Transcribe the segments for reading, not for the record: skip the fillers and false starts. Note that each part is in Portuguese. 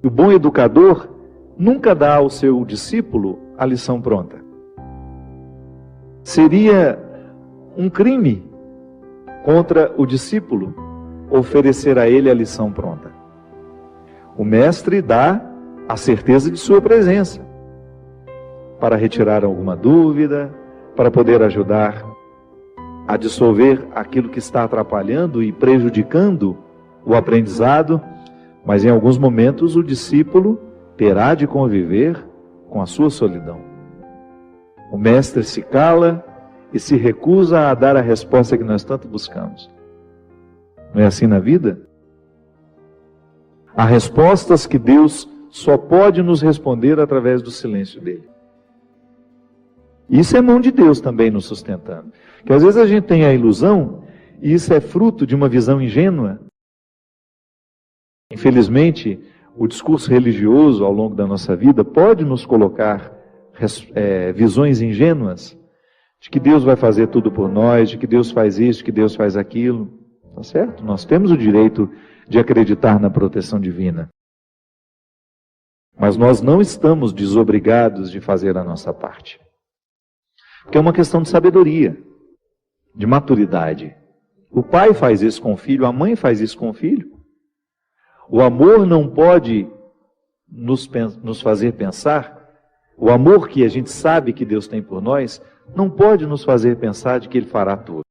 O bom educador nunca dá ao seu discípulo a lição pronta. Seria um crime contra o discípulo oferecer a ele a lição pronta. O mestre dá a certeza de sua presença, para retirar alguma dúvida, para poder ajudar a dissolver aquilo que está atrapalhando e prejudicando o aprendizado, mas em alguns momentos o discípulo terá de conviver com a sua solidão. O mestre se cala e se recusa a dar a resposta que nós tanto buscamos. Não é assim na vida? Há respostas que Deus só pode nos responder através do silêncio dele. Isso é mão de Deus também nos sustentando. Que às vezes a gente tem a ilusão, e isso é fruto de uma visão ingênua. Infelizmente, o discurso religioso ao longo da nossa vida pode nos colocar visões ingênuas de que Deus vai fazer tudo por nós, de que Deus faz isso, de que Deus faz aquilo. Tá certo? Nós temos o direito de acreditar na proteção divina. Mas nós não estamos desobrigados de fazer a nossa parte. Porque é uma questão de sabedoria, de maturidade. O pai faz isso com o filho, a mãe faz isso com o filho. O amor não pode nos fazer pensar, o amor que a gente sabe que Deus tem por nós, não pode nos fazer pensar de que Ele fará tudo.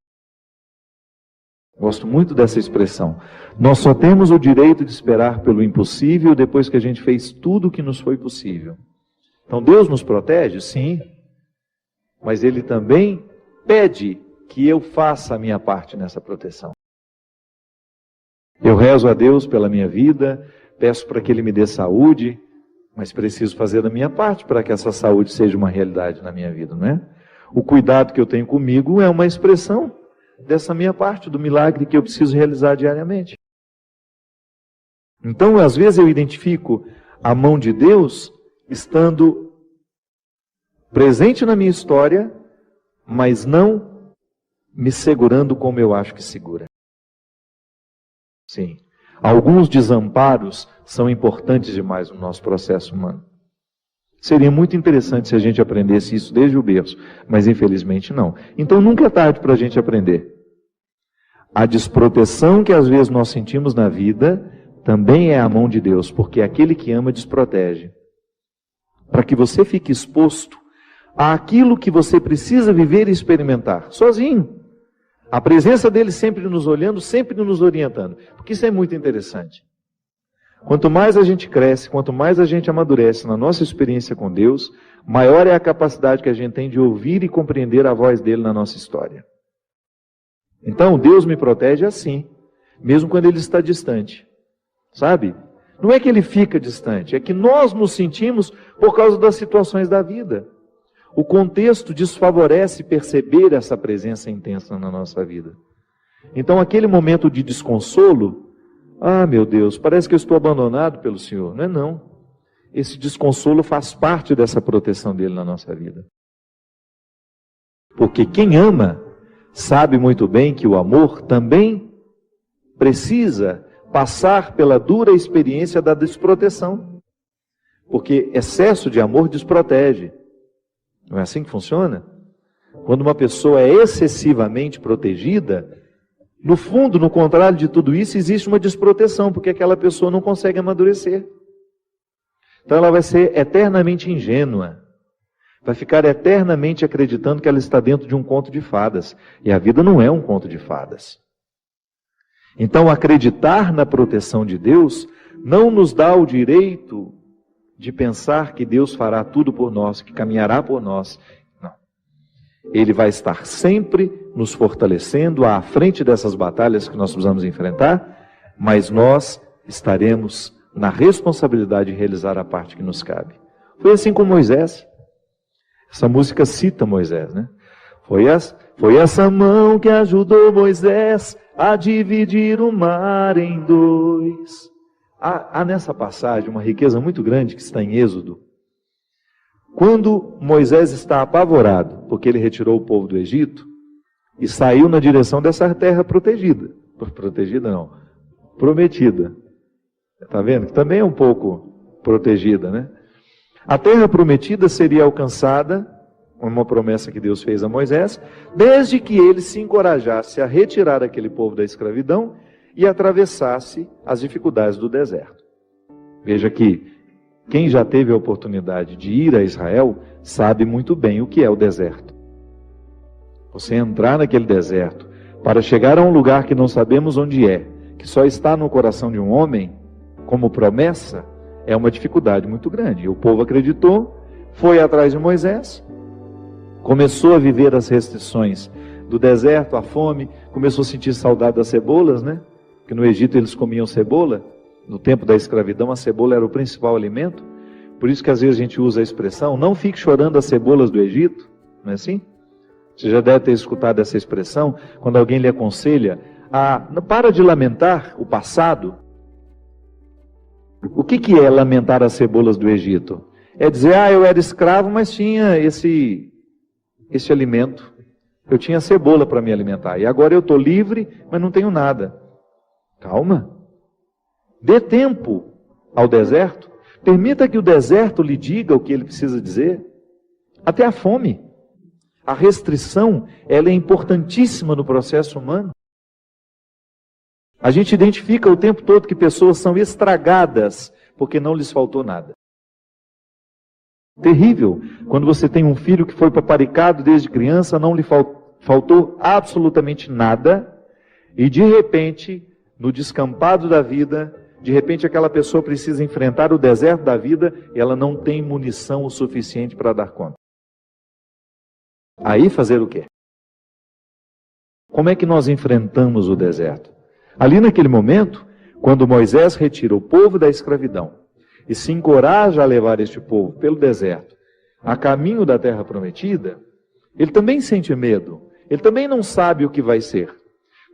Gosto muito dessa expressão. Nós só temos o direito de esperar pelo impossível depois que a gente fez tudo o que nos foi possível. Então Deus nos protege? Sim. Mas Ele também pede que eu faça a minha parte nessa proteção. Eu rezo a Deus pela minha vida, peço para que Ele me dê saúde, mas preciso fazer a minha parte para que essa saúde seja uma realidade na minha vida, não é? O cuidado que eu tenho comigo é uma expressão dessa minha parte, do milagre que eu preciso realizar diariamente. Então, às vezes eu identifico a mão de Deus estando presente na minha história, mas não me segurando como eu acho que segura. Sim, alguns desamparos são importantes demais no nosso processo humano. Seria muito interessante se a gente aprendesse isso desde o berço, mas infelizmente não. Então nunca é tarde para a gente aprender. A desproteção que às vezes nós sentimos na vida também é a mão de Deus, porque aquele que ama desprotege. Para que você fique exposto àquilo que você precisa viver e experimentar, sozinho. A presença dele sempre nos olhando, sempre nos orientando. Porque isso é muito interessante. Quanto mais a gente cresce, quanto mais a gente amadurece na nossa experiência com Deus, maior é a capacidade que a gente tem de ouvir e compreender a voz dele na nossa história. Então, Deus me protege assim, mesmo quando ele está distante. Sabe? Não é que ele fica distante, é que nós nos sentimos por causa das situações da vida. O contexto desfavorece perceber essa presença intensa na nossa vida. Então, aquele momento de desconsolo, meu Deus, parece que eu estou abandonado pelo Senhor. Não é não. Esse desconsolo faz parte dessa proteção dele na nossa vida. Porque quem ama sabe muito bem que o amor também precisa passar pela dura experiência da desproteção. Porque excesso de amor desprotege. Não é assim que funciona? Quando uma pessoa é excessivamente protegida, no fundo, no contrário de tudo isso, existe uma desproteção, porque aquela pessoa não consegue amadurecer. Então ela vai ser eternamente ingênua. Vai ficar eternamente acreditando que ela está dentro de um conto de fadas. E a vida não é um conto de fadas. Então acreditar na proteção de Deus não nos dá o direito de pensar que Deus fará tudo por nós, que caminhará por nós. Não. Ele vai estar sempre nos fortalecendo à frente dessas batalhas que nós precisamos enfrentar, mas nós estaremos na responsabilidade de realizar a parte que nos cabe. Foi assim com Moisés. Essa música cita Moisés, né? Foi essa mão que ajudou Moisés a dividir o mar em dois. Há nessa passagem uma riqueza muito grande que está em Êxodo. Quando Moisés está apavorado, porque ele retirou o povo do Egito e saiu na direção dessa terra protegida. Protegida não, prometida. Está vendo? Que também é um pouco protegida, né? A terra prometida seria alcançada, uma promessa que Deus fez a Moisés, desde que ele se encorajasse a retirar aquele povo da escravidão e atravessasse as dificuldades do deserto. Veja que quem já teve a oportunidade de ir a Israel sabe muito bem o que é o deserto. Você entrar naquele deserto para chegar a um lugar que não sabemos onde é, que só está no coração de um homem, como promessa, é uma dificuldade muito grande. O povo acreditou, foi atrás de Moisés, começou a viver as restrições do deserto, a fome, começou a sentir saudade das cebolas, né? Porque no Egito eles comiam cebola, no tempo da escravidão a cebola era o principal alimento, por isso que às vezes a gente usa a expressão, não fique chorando as cebolas do Egito, não é assim? Você já deve ter escutado essa expressão, quando alguém lhe aconselha, para de lamentar o passado. O que é lamentar as cebolas do Egito? É dizer, eu era escravo, mas tinha esse alimento. Eu tinha cebola para me alimentar. E agora eu estou livre, mas não tenho nada. Calma. Dê tempo ao deserto. Permita que o deserto lhe diga o que ele precisa dizer. Até a fome. A restrição, ela é importantíssima no processo humano. A gente identifica o tempo todo que pessoas são estragadas porque não lhes faltou nada. Terrível, quando você tem um filho que foi paparicado desde criança, não lhe faltou absolutamente nada, e de repente, no descampado da vida, de repente aquela pessoa precisa enfrentar o deserto da vida e ela não tem munição o suficiente para dar conta. Aí fazer o quê? Como é que nós enfrentamos o deserto? Ali naquele momento, quando Moisés retira o povo da escravidão e se encoraja a levar este povo pelo deserto, a caminho da terra prometida, ele também sente medo, ele também não sabe o que vai ser.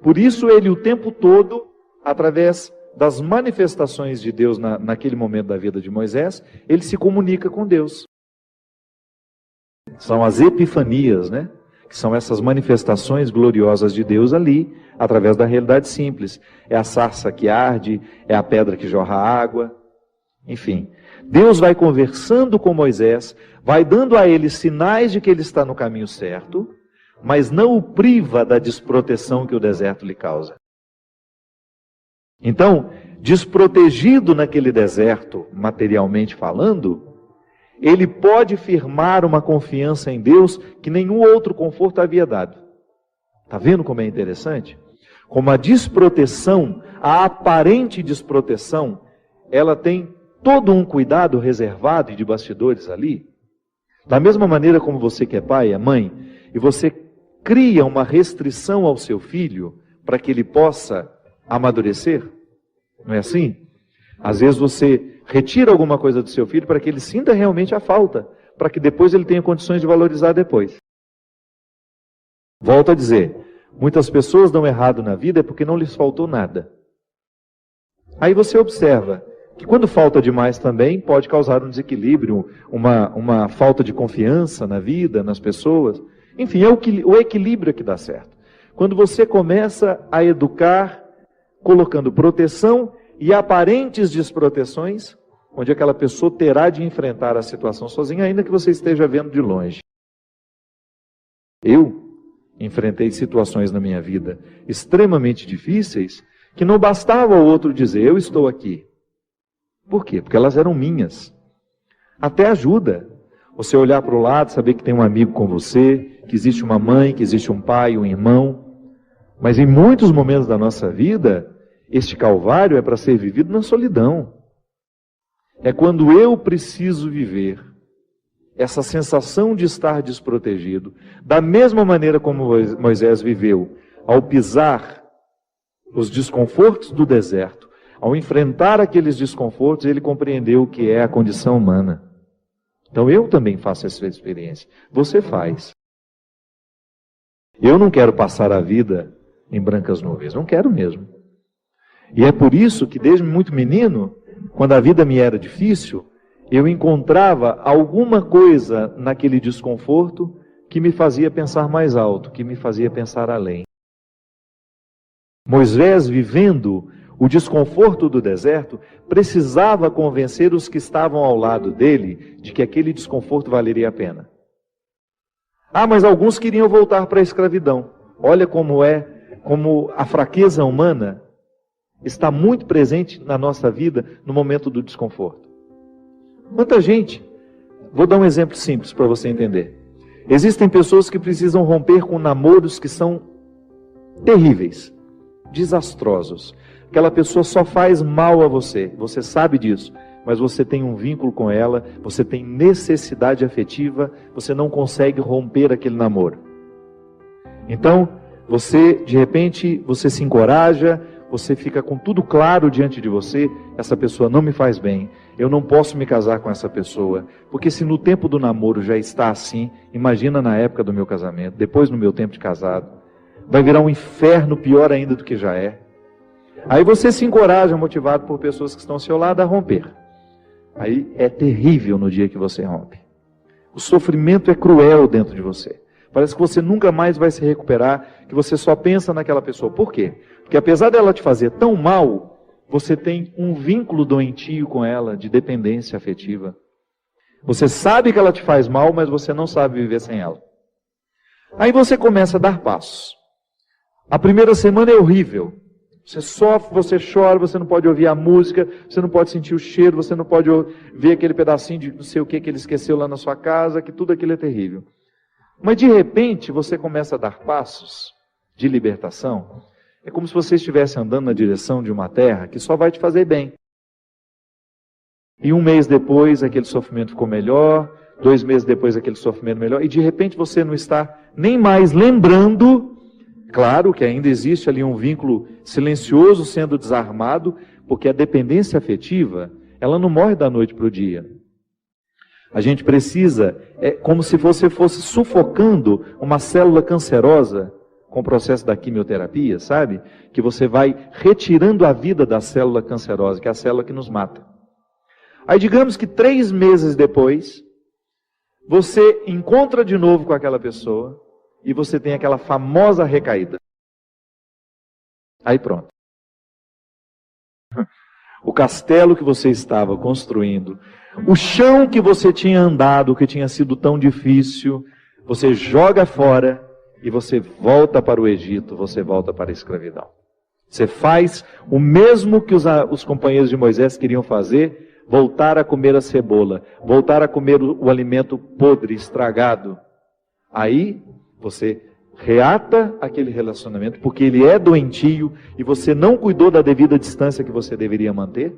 Por isso ele o tempo todo, através das manifestações de Deus naquele momento da vida de Moisés, ele se comunica com Deus. São as epifanias, né? Que são essas manifestações gloriosas de Deus ali, através da realidade simples. É a sarça que arde, é a pedra que jorra água, enfim. Deus vai conversando com Moisés, vai dando a ele sinais de que ele está no caminho certo, mas não o priva da desproteção que o deserto lhe causa. Então, desprotegido naquele deserto, materialmente falando, ele pode firmar uma confiança em Deus que nenhum outro conforto havia dado. Está vendo como é interessante? Como a desproteção, a aparente desproteção, ela tem todo um cuidado reservado e de bastidores ali. Da mesma maneira como você que é pai, é mãe, e você cria uma restrição ao seu filho para que ele possa amadurecer. Não é assim? Às vezes você retira alguma coisa do seu filho para que ele sinta realmente a falta, para que depois ele tenha condições de valorizar depois. Volto a dizer, muitas pessoas dão errado na vida porque não lhes faltou nada. Aí você observa que quando falta demais também pode causar um desequilíbrio, uma falta de confiança na vida, nas pessoas. Enfim, é o equilíbrio que dá certo. Quando você começa a educar, colocando proteção e aparentes desproteções, onde aquela pessoa terá de enfrentar a situação sozinha, ainda que você esteja vendo de longe. Eu enfrentei situações na minha vida extremamente difíceis, que não bastava o outro dizer, eu estou aqui. Por quê? Porque elas eram minhas. Até ajuda. Você olhar para o lado, saber que tem um amigo com você, que existe uma mãe, que existe um pai, um irmão. Mas em muitos momentos da nossa vida, este calvário é para ser vivido na solidão. É quando eu preciso viver essa sensação de estar desprotegido, da mesma maneira como Moisés viveu, ao pisar os desconfortos do deserto, ao enfrentar aqueles desconfortos, ele compreendeu o que é a condição humana. Então eu também faço essa experiência. Você faz. Eu não quero passar a vida em brancas nuvens, não quero mesmo. E é por isso que desde muito menino, quando a vida me era difícil, eu encontrava alguma coisa naquele desconforto que me fazia pensar mais alto, que me fazia pensar além. Moisés vivendo O desconforto do deserto precisava convencer os que estavam ao lado dele de que aquele desconforto valeria a pena. Ah, mas alguns queriam voltar para a escravidão. Olha como a fraqueza humana está muito presente na nossa vida no momento do desconforto. Quanta gente, vou dar um exemplo simples para você entender. Existem pessoas que precisam romper com namoros que são terríveis, desastrosos. Aquela pessoa só faz mal a você, você sabe disso, mas você tem um vínculo com ela, você tem necessidade afetiva, você não consegue romper aquele namoro. Então, de repente, você se encoraja, você fica com tudo claro diante de você, essa pessoa não me faz bem, eu não posso me casar com essa pessoa, porque se no tempo do namoro já está assim, imagina na época do meu casamento, depois no meu tempo de casado, vai virar um inferno pior ainda do que já é. Aí você se encoraja, motivado por pessoas que estão ao seu lado, a romper. Aí é terrível no dia que você rompe. O sofrimento é cruel dentro de você. Parece que você nunca mais vai se recuperar, que você só pensa naquela pessoa. Por quê? Porque apesar dela te fazer tão mal, você tem um vínculo doentio com ela, de dependência afetiva. Você sabe que ela te faz mal, mas você não sabe viver sem ela. Aí você começa a dar passos. A primeira semana é horrível. Você sofre, você chora, você não pode ouvir a música, você não pode sentir o cheiro, você não pode ver aquele pedacinho de não sei o que ele esqueceu lá na sua casa, que tudo aquilo é terrível. Mas de repente você começa a dar passos de libertação. É como se você estivesse andando na direção de uma terra que só vai te fazer bem. E um mês depois aquele sofrimento ficou melhor, 2 meses depois aquele sofrimento melhor, e de repente você não está nem mais lembrando. Claro que ainda existe ali um vínculo silencioso sendo desarmado, porque a dependência afetiva, ela não morre da noite para o dia. A gente precisa, é como se você fosse sufocando uma célula cancerosa com o processo da quimioterapia, sabe? Que você vai retirando a vida da célula cancerosa, que é a célula que nos mata. Aí digamos que 3 meses depois, você encontra de novo com aquela pessoa, e você tem aquela famosa recaída. Aí pronto. O castelo que você estava construindo, o chão que você tinha andado, que tinha sido tão difícil, você joga fora e você volta para o Egito, você volta para a escravidão. Você faz o mesmo que os companheiros de Moisés queriam fazer, voltar a comer a cebola, voltar a comer o alimento podre, estragado. Aí você reata aquele relacionamento, porque ele é doentio e você não cuidou da devida distância que você deveria manter.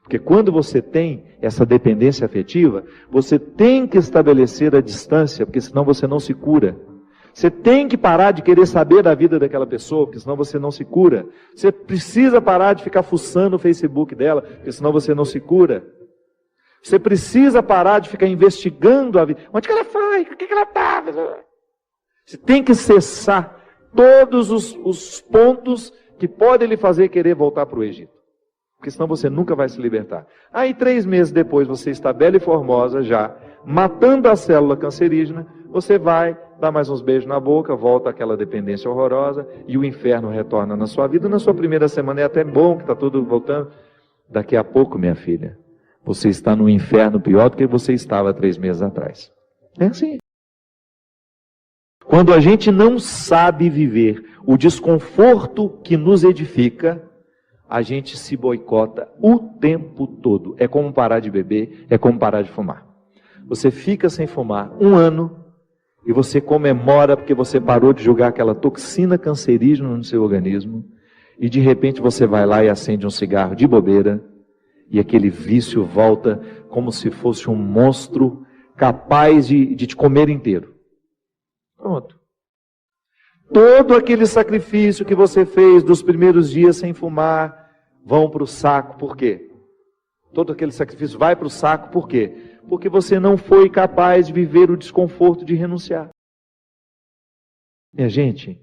Porque quando você tem essa dependência afetiva, você tem que estabelecer a distância, porque senão você não se cura. Você tem que parar de querer saber da vida daquela pessoa, porque senão você não se cura. Você precisa parar de ficar fuçando o Facebook dela, porque senão você não se cura. Você precisa parar de ficar investigando a vida. Onde que ela foi? O que ela estava? Você tem que cessar todos os pontos que podem lhe fazer querer voltar para o Egito. Porque senão você nunca vai se libertar. Aí 3 meses depois você está bela e formosa já, matando a célula cancerígena, você vai, dá mais uns beijos na boca, volta àquela dependência horrorosa e o inferno retorna na sua vida. Na sua primeira semana é até bom que está tudo voltando. Daqui a pouco, minha filha, você está no inferno pior do que você estava 3 meses atrás. É assim. Quando a gente não sabe viver o desconforto que nos edifica, a gente se boicota o tempo todo. É como parar de beber, é como parar de fumar. Você fica sem fumar 1 ano e você comemora porque você parou de jogar aquela toxina cancerígena no seu organismo e de repente você vai lá e acende um cigarro de bobeira e aquele vício volta como se fosse um monstro capaz de te comer inteiro. Pronto. Todo aquele sacrifício que você fez dos primeiros dias sem fumar, vão para o saco. Por quê? Todo aquele sacrifício vai para o saco. Por quê? Porque você não foi capaz de viver o desconforto de renunciar. Minha gente,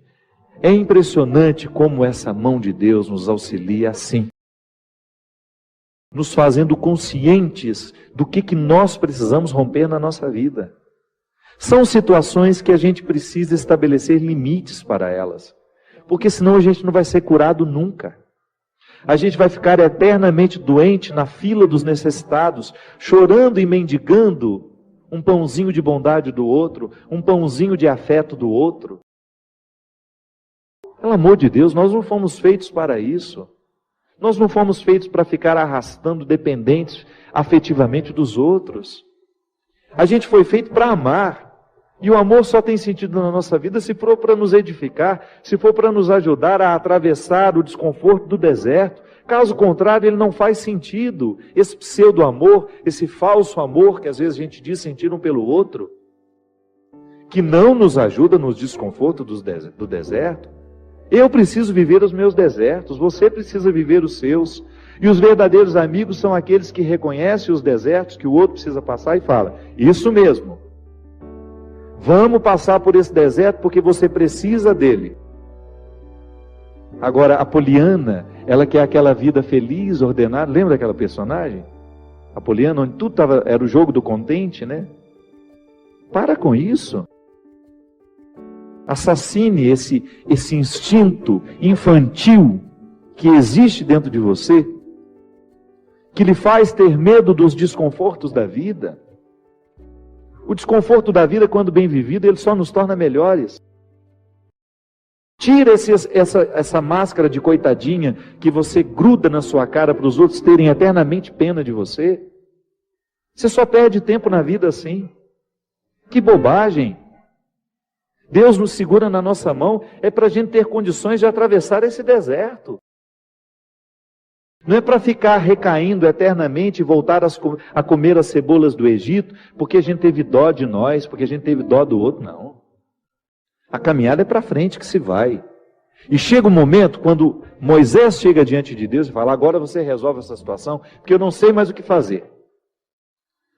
é impressionante como essa mão de Deus nos auxilia assim. Nos fazendo conscientes do que nós precisamos romper na nossa vida. São situações que a gente precisa estabelecer limites para elas. Porque senão a gente não vai ser curado nunca. A gente vai ficar eternamente doente na fila dos necessitados, chorando e mendigando um pãozinho de bondade do outro, um pãozinho de afeto do outro. Pelo amor de Deus, nós não fomos feitos para isso. Nós não fomos feitos para ficar arrastando dependentes afetivamente dos outros. A gente foi feito para amar. E o amor só tem sentido na nossa vida se for para nos edificar, se for para nos ajudar a atravessar o desconforto do deserto. Caso contrário, ele não faz sentido. Esse pseudo-amor, esse falso amor que às vezes a gente diz sentir um pelo outro, que não nos ajuda nos desconfortos do deserto. Eu preciso viver os meus desertos, você precisa viver os seus. E os verdadeiros amigos são aqueles que reconhecem os desertos que o outro precisa passar e fala, isso mesmo. Vamos passar por esse deserto porque você precisa dele. Agora, a Poliana, ela quer aquela vida feliz, ordenada. Lembra daquela personagem? A Poliana, onde tudo era o jogo do contente, né? Para com isso. Assassine esse instinto infantil que existe dentro de você, que lhe faz ter medo dos desconfortos da vida. O desconforto da vida, quando bem vivido, ele só nos torna melhores. Tira essa máscara de coitadinha que você gruda na sua cara para os outros terem eternamente pena de você. Você só perde tempo na vida assim. Que bobagem! Deus nos segura na nossa mão é para a gente ter condições de atravessar esse deserto. Não é para ficar recaindo eternamente e voltar a comer as cebolas do Egito, porque a gente teve dó de nós, porque a gente teve dó do outro, não. A caminhada é para frente que se vai. E chega um momento, quando Moisés chega diante de Deus e fala, agora você resolve essa situação, porque eu não sei mais o que fazer.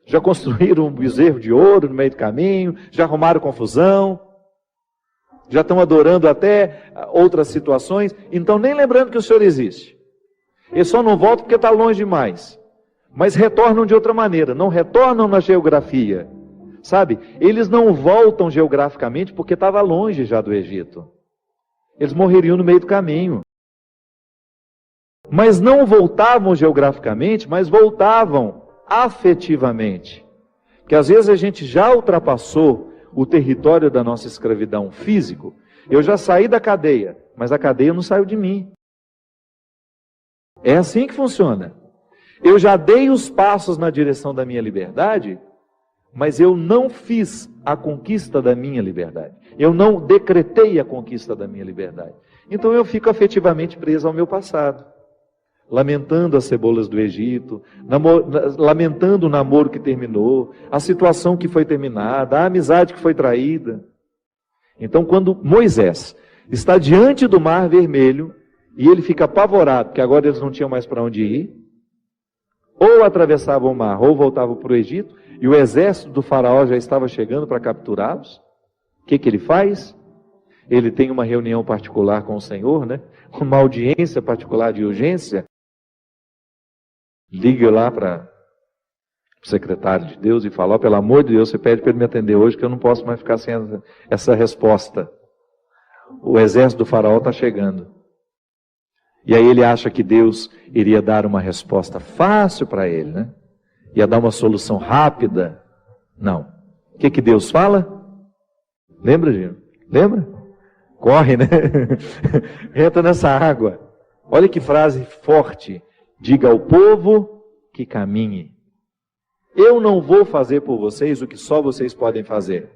Já construíram um bezerro de ouro no meio do caminho, já arrumaram confusão, já estão adorando até outras situações, então nem lembrando que o Senhor existe. Eles só não voltam porque está longe demais. Mas retornam de outra maneira, não retornam na geografia. Sabe? Eles não voltam geograficamente porque estava longe já do Egito. Eles morreriam no meio do caminho. Mas não voltavam geograficamente, mas voltavam afetivamente. Porque às vezes a gente já ultrapassou o território da nossa escravidão físico. Eu já saí da cadeia, mas a cadeia não saiu de mim. É assim que funciona. Eu já dei os passos na direção da minha liberdade, mas eu não fiz a conquista da minha liberdade. Eu não decretei a conquista da minha liberdade. Então eu fico afetivamente preso ao meu passado. Lamentando as cebolas do Egito, lamentando o namoro que terminou, a situação que foi terminada, a amizade que foi traída. Então quando Moisés está diante do Mar Vermelho, e ele fica apavorado, porque agora eles não tinham mais para onde ir, ou atravessavam o mar, ou voltavam para o Egito, e o exército do faraó já estava chegando para capturá-los. O que ele faz? Ele tem uma reunião particular com o Senhor, né? Uma audiência particular de urgência. Liga lá para o secretário de Deus e fala, pelo amor de Deus, você pede para ele me atender hoje, que eu não posso mais ficar sem essa resposta. O exército do faraó está chegando. E aí ele acha que Deus iria dar uma resposta fácil para ele, né? Ia dar uma solução rápida. Não. O que Deus fala? Lembra, Gino? Lembra? Corre, né? Entra nessa água. Olha que frase forte. Diga ao povo que caminhe. Eu não vou fazer por vocês o que só vocês podem fazer.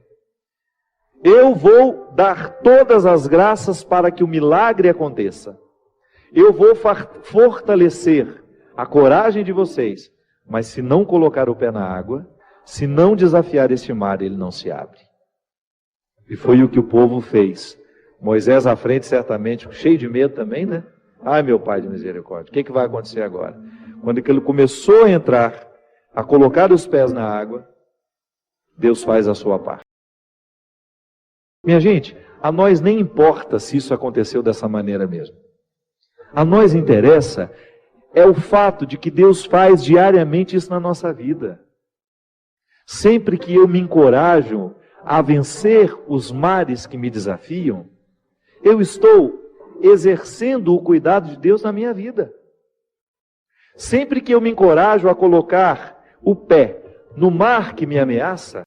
Eu vou dar todas as graças para que o milagre aconteça. Eu vou fortalecer a coragem de vocês, mas se não colocar o pé na água, se não desafiar este mar, ele não se abre. E foi o que o povo fez. Moisés à frente, certamente, cheio de medo também, né? Ai, meu Pai de misericórdia, o que vai acontecer agora? Quando ele começou a entrar, a colocar os pés na água, Deus faz a sua parte. Minha gente, a nós nem importa se isso aconteceu dessa maneira mesmo. A nós interessa é o fato de que Deus faz diariamente isso na nossa vida. Sempre que eu me encorajo a vencer os mares que me desafiam, eu estou exercendo o cuidado de Deus na minha vida. Sempre que eu me encorajo a colocar o pé no mar que me ameaça,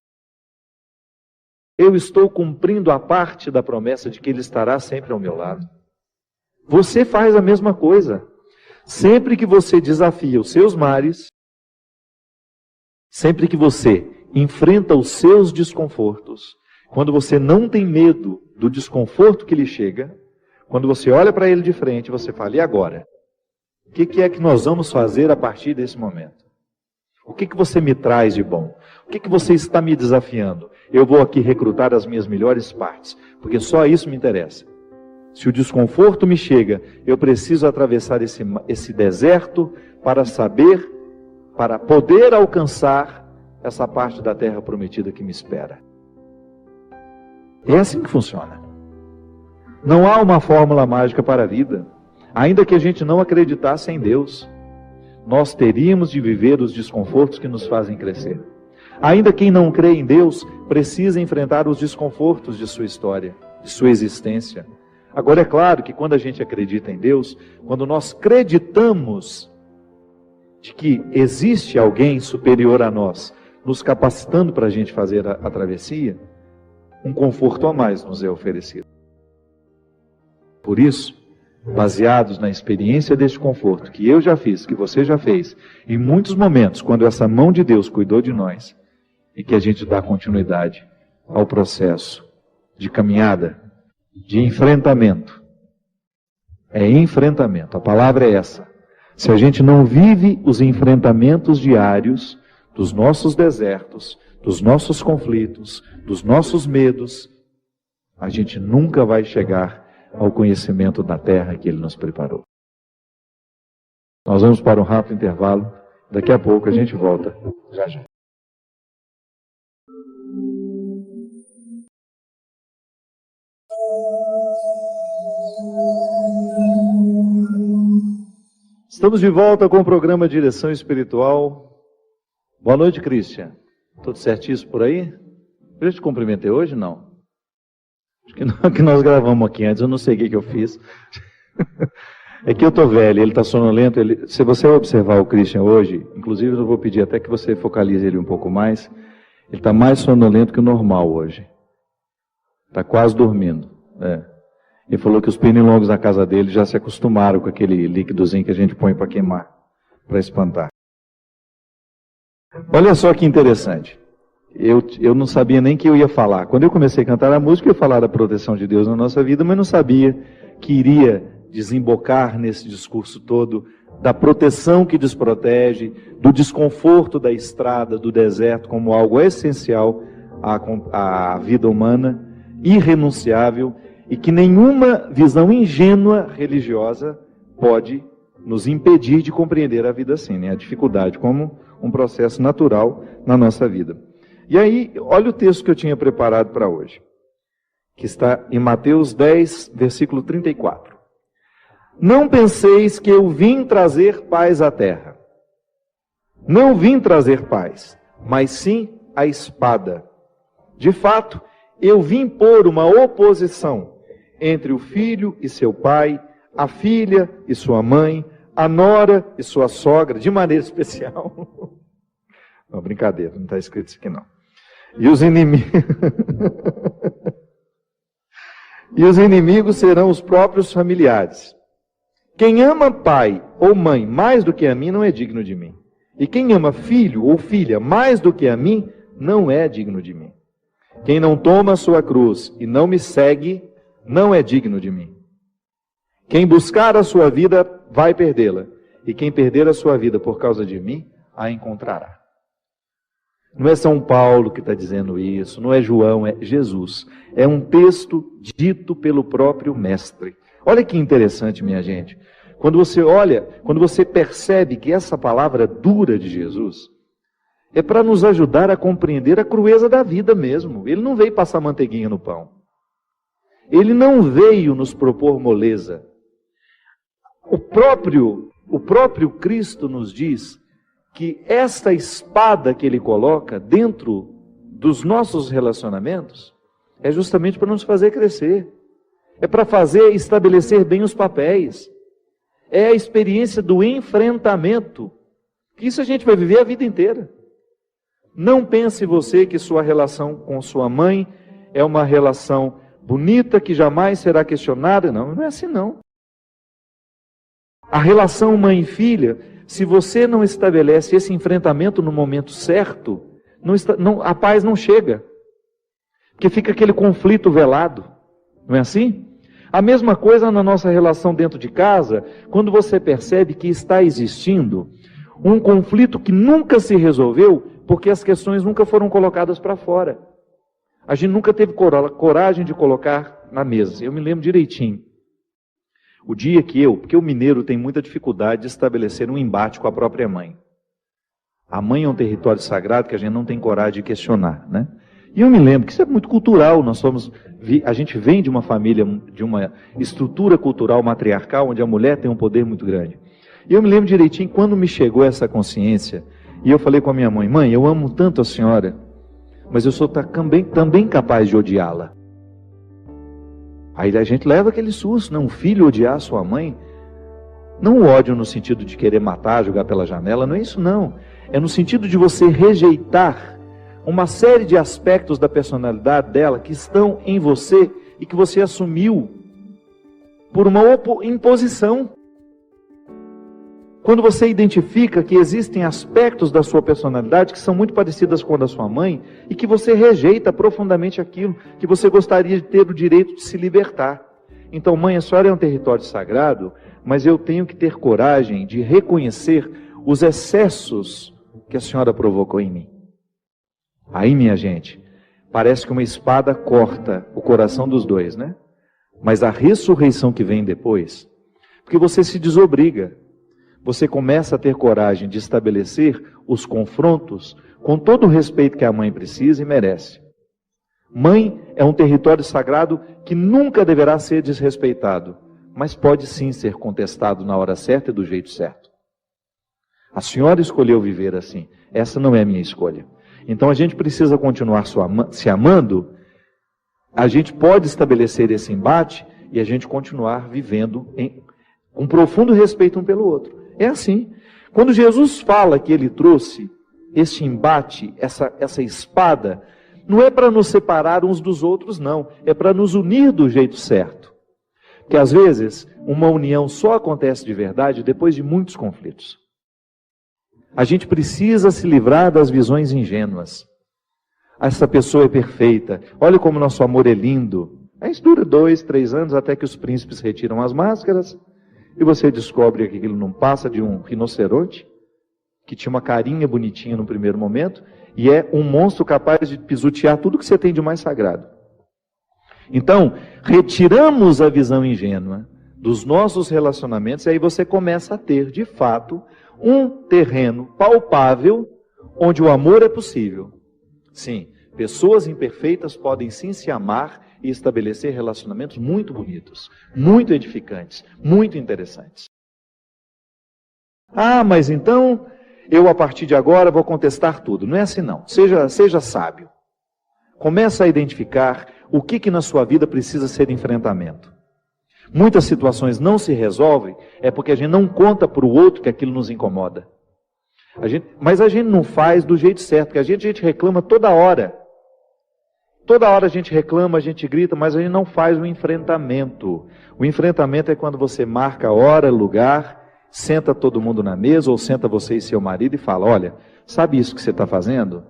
eu estou cumprindo a parte da promessa de que Ele estará sempre ao meu lado. Você faz a mesma coisa. Sempre que você desafia os seus mares, sempre que você enfrenta os seus desconfortos, quando você não tem medo do desconforto que lhe chega, quando você olha para ele de frente, você fala, e agora? O que é que nós vamos fazer a partir desse momento? O que você me traz de bom? O que você está me desafiando? Eu vou aqui recrutar as minhas melhores partes, porque só isso me interessa. Se o desconforto me chega, eu preciso atravessar esse deserto para poder alcançar essa parte da terra prometida que me espera. É assim que funciona. Não há uma fórmula mágica para a vida. Ainda que a gente não acreditasse em Deus, nós teríamos de viver os desconfortos que nos fazem crescer. Ainda quem não crê em Deus precisa enfrentar os desconfortos de sua história, de sua existência. Agora é claro que quando a gente acredita em Deus, quando nós acreditamos de que existe alguém superior a nós, nos capacitando para a gente fazer a travessia, um conforto a mais nos é oferecido. Por isso, baseados na experiência deste conforto que eu já fiz, que você já fez, em muitos momentos, quando essa mão de Deus cuidou de nós, e que a gente dá continuidade ao processo de caminhada, de enfrentamento. É enfrentamento, a palavra é essa. Se a gente não vive os enfrentamentos diários dos nossos desertos, dos nossos conflitos, dos nossos medos, a gente nunca vai chegar ao conhecimento da terra que Ele nos preparou. Nós vamos para um rápido intervalo. Daqui a pouco a gente volta. Já já. Estamos de volta com o programa Direção Espiritual. Boa noite, Christian. Tudo certíssimo por aí? Eu te cumprimentei hoje? Não. Acho que não, que nós gravamos aqui antes, eu não sei o que eu fiz. É que eu estou velho, ele está sonolento. Se você observar o Christian hoje, inclusive eu vou pedir até que você focalize ele um pouco mais, ele está mais sonolento que o normal hoje. Está quase dormindo. Ele falou que os pernilongos na casa dele já se acostumaram com aquele líquidozinho que a gente põe para queimar, para espantar. Olha só que interessante. Eu não sabia nem que eu ia falar. Quando eu comecei a cantar a música, eu ia falar da proteção de Deus na nossa vida, mas não sabia que iria desembocar nesse discurso todo da proteção que desprotege, do desconforto da estrada, do deserto, como algo essencial à vida humana, irrenunciável, e que nenhuma visão ingênua religiosa pode nos impedir de compreender a vida assim, né? A dificuldade como um processo natural na nossa vida. E aí, olha o texto que eu tinha preparado para hoje, que está em Mateus 10, versículo 34. Não penseis que eu vim trazer paz à terra. Não vim trazer paz, mas sim a espada. De fato, eu vim pôr uma oposição entre o filho e seu pai, a filha e sua mãe, a nora e sua sogra, de maneira especial. Não, brincadeira, não está escrito isso aqui não. E os inimigos serão os próprios familiares. Quem ama pai ou mãe mais do que a mim não é digno de mim. E quem ama filho ou filha mais do que a mim não é digno de mim. Quem não toma a sua cruz e não me segue não é digno de mim. Quem buscar a sua vida vai perdê-la. E quem perder a sua vida por causa de mim, a encontrará. Não é São Paulo que está dizendo isso, não é João, é Jesus. É um texto dito pelo próprio Mestre. Olha que interessante, minha gente. Quando você olha, quando você percebe que essa palavra dura de Jesus, é para nos ajudar a compreender a crueza da vida mesmo. Ele não veio passar manteiguinha no pão. Ele não veio nos propor moleza. O próprio Cristo nos diz que esta espada que Ele coloca dentro dos nossos relacionamentos é justamente para nos fazer crescer. É para estabelecer bem os papéis. é a experiência do enfrentamento. Isso a gente vai viver a vida inteira. Não pense você que sua relação com sua mãe é uma relação bonita, que jamais será questionada. Não, não é assim não. A relação mãe e filha, se você não estabelece esse enfrentamento no momento certo, a paz não chega. Porque fica aquele conflito velado. Não é assim? A mesma coisa na nossa relação dentro de casa, quando você percebe que está existindo um conflito que nunca se resolveu, porque as questões nunca foram colocadas para fora. A gente nunca teve coragem de colocar na mesa. Eu me lembro direitinho. O dia que porque o mineiro tem muita dificuldade de estabelecer um embate com a própria mãe. A mãe é um território sagrado que a gente não tem coragem de questionar, né? E eu me lembro que isso é muito cultural, a gente vem de uma família, de uma estrutura cultural matriarcal, onde a mulher tem um poder muito grande. E eu me lembro direitinho quando me chegou essa consciência, e eu falei com a minha mãe, mãe, eu amo tanto a senhora, mas eu sou também capaz de odiá-la. Aí a gente leva aquele susto, um filho odiar sua mãe, não o ódio no sentido de querer matar, jogar pela janela, não é isso não. É no sentido de você rejeitar uma série de aspectos da personalidade dela que estão em você e que você assumiu por uma imposição. Quando você identifica que existem aspectos da sua personalidade que são muito parecidas com a da sua mãe e que você rejeita profundamente aquilo, que você gostaria de ter o direito de se libertar. Então, mãe, a senhora é um território sagrado, mas eu tenho que ter coragem de reconhecer os excessos que a senhora provocou em mim. Aí, minha gente, parece que uma espada corta o coração dos dois, né? Mas a ressurreição que vem depois, porque você se desobriga, você começa a ter coragem de estabelecer os confrontos com todo o respeito que a mãe precisa e merece. Mãe é um território sagrado que nunca deverá ser desrespeitado, mas pode sim ser contestado na hora certa e do jeito certo. A senhora escolheu viver assim, essa não é a minha escolha. Então a gente precisa continuar se amando, a gente pode estabelecer esse embate e a gente continuar vivendo com profundo respeito um pelo outro. É assim. Quando Jesus fala que ele trouxe este embate, essa espada, não é para nos separar uns dos outros, não. É para nos unir do jeito certo. Porque às vezes uma união só acontece de verdade depois de muitos conflitos. A gente precisa se livrar das visões ingênuas. Essa pessoa é perfeita. Olha como nosso amor é lindo. Isso dura 2, 3 anos até que os príncipes retiram as máscaras e você descobre que aquilo não passa de um rinoceronte que tinha uma carinha bonitinha no primeiro momento e é um monstro capaz de pisotear tudo que você tem de mais sagrado. Então, retiramos a visão ingênua dos nossos relacionamentos e aí você começa a ter, de fato, um terreno palpável onde o amor é possível. Sim, pessoas imperfeitas podem sim se amar e estabelecer relacionamentos muito bonitos, muito edificantes, muito interessantes. Ah, mas então eu a partir de agora vou contestar tudo. Não é assim não. Seja sábio. Começa a identificar o que na sua vida precisa ser enfrentamento. Muitas situações não se resolvem, é porque a gente não conta para o outro que aquilo nos incomoda. Mas a gente não faz do jeito certo, porque a gente reclama toda hora. Toda hora a gente reclama, a gente grita, mas a gente não faz o enfrentamento. O enfrentamento é quando você marca a hora, lugar, senta todo mundo na mesa, ou senta você e seu marido e fala, olha, sabe isso que você está fazendo?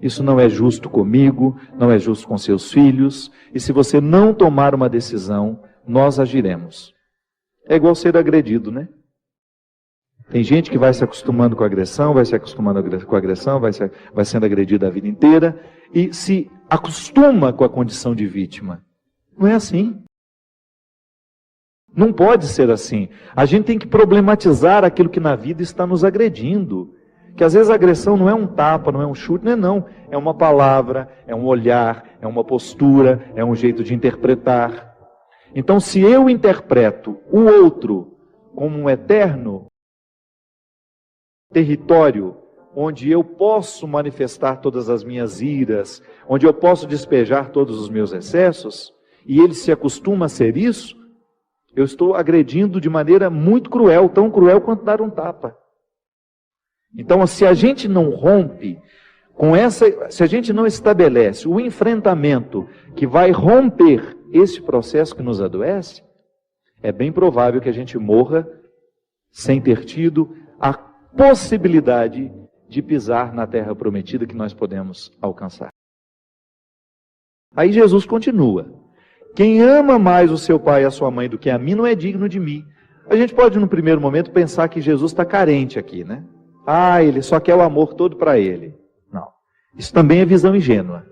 Isso não é justo comigo, não é justo com seus filhos, e se você não tomar uma decisão, nós agiremos. É igual ser agredido, né? Tem gente que vai se acostumando com a agressão, vai se acostumando com a agressão, vai sendo agredida a vida inteira e se acostuma com a condição de vítima. Não é assim. Não pode ser assim. A gente tem que problematizar aquilo que na vida está nos agredindo. Que às vezes a agressão não é um tapa, não é um chute, não. É uma palavra, é um olhar, é uma postura, é um jeito de interpretar. Então, se eu interpreto o outro como um eterno território onde eu posso manifestar todas as minhas iras, onde eu posso despejar todos os meus excessos, e ele se acostuma a ser isso, Eu estou agredindo de maneira muito cruel, tão cruel quanto dar um tapa. Então, se a gente não rompe com se a gente não estabelece o enfrentamento que vai romper esse processo que nos adoece, é bem provável que a gente morra sem ter tido a possibilidade de pisar na terra prometida que nós podemos alcançar. Aí Jesus continua: quem ama mais o seu pai e a sua mãe do que a mim não é digno de mim. A gente pode, no primeiro momento, pensar que Jesus está carente aqui, né? Ele só quer o amor todo para ele. Não. Isso também é visão ingênua.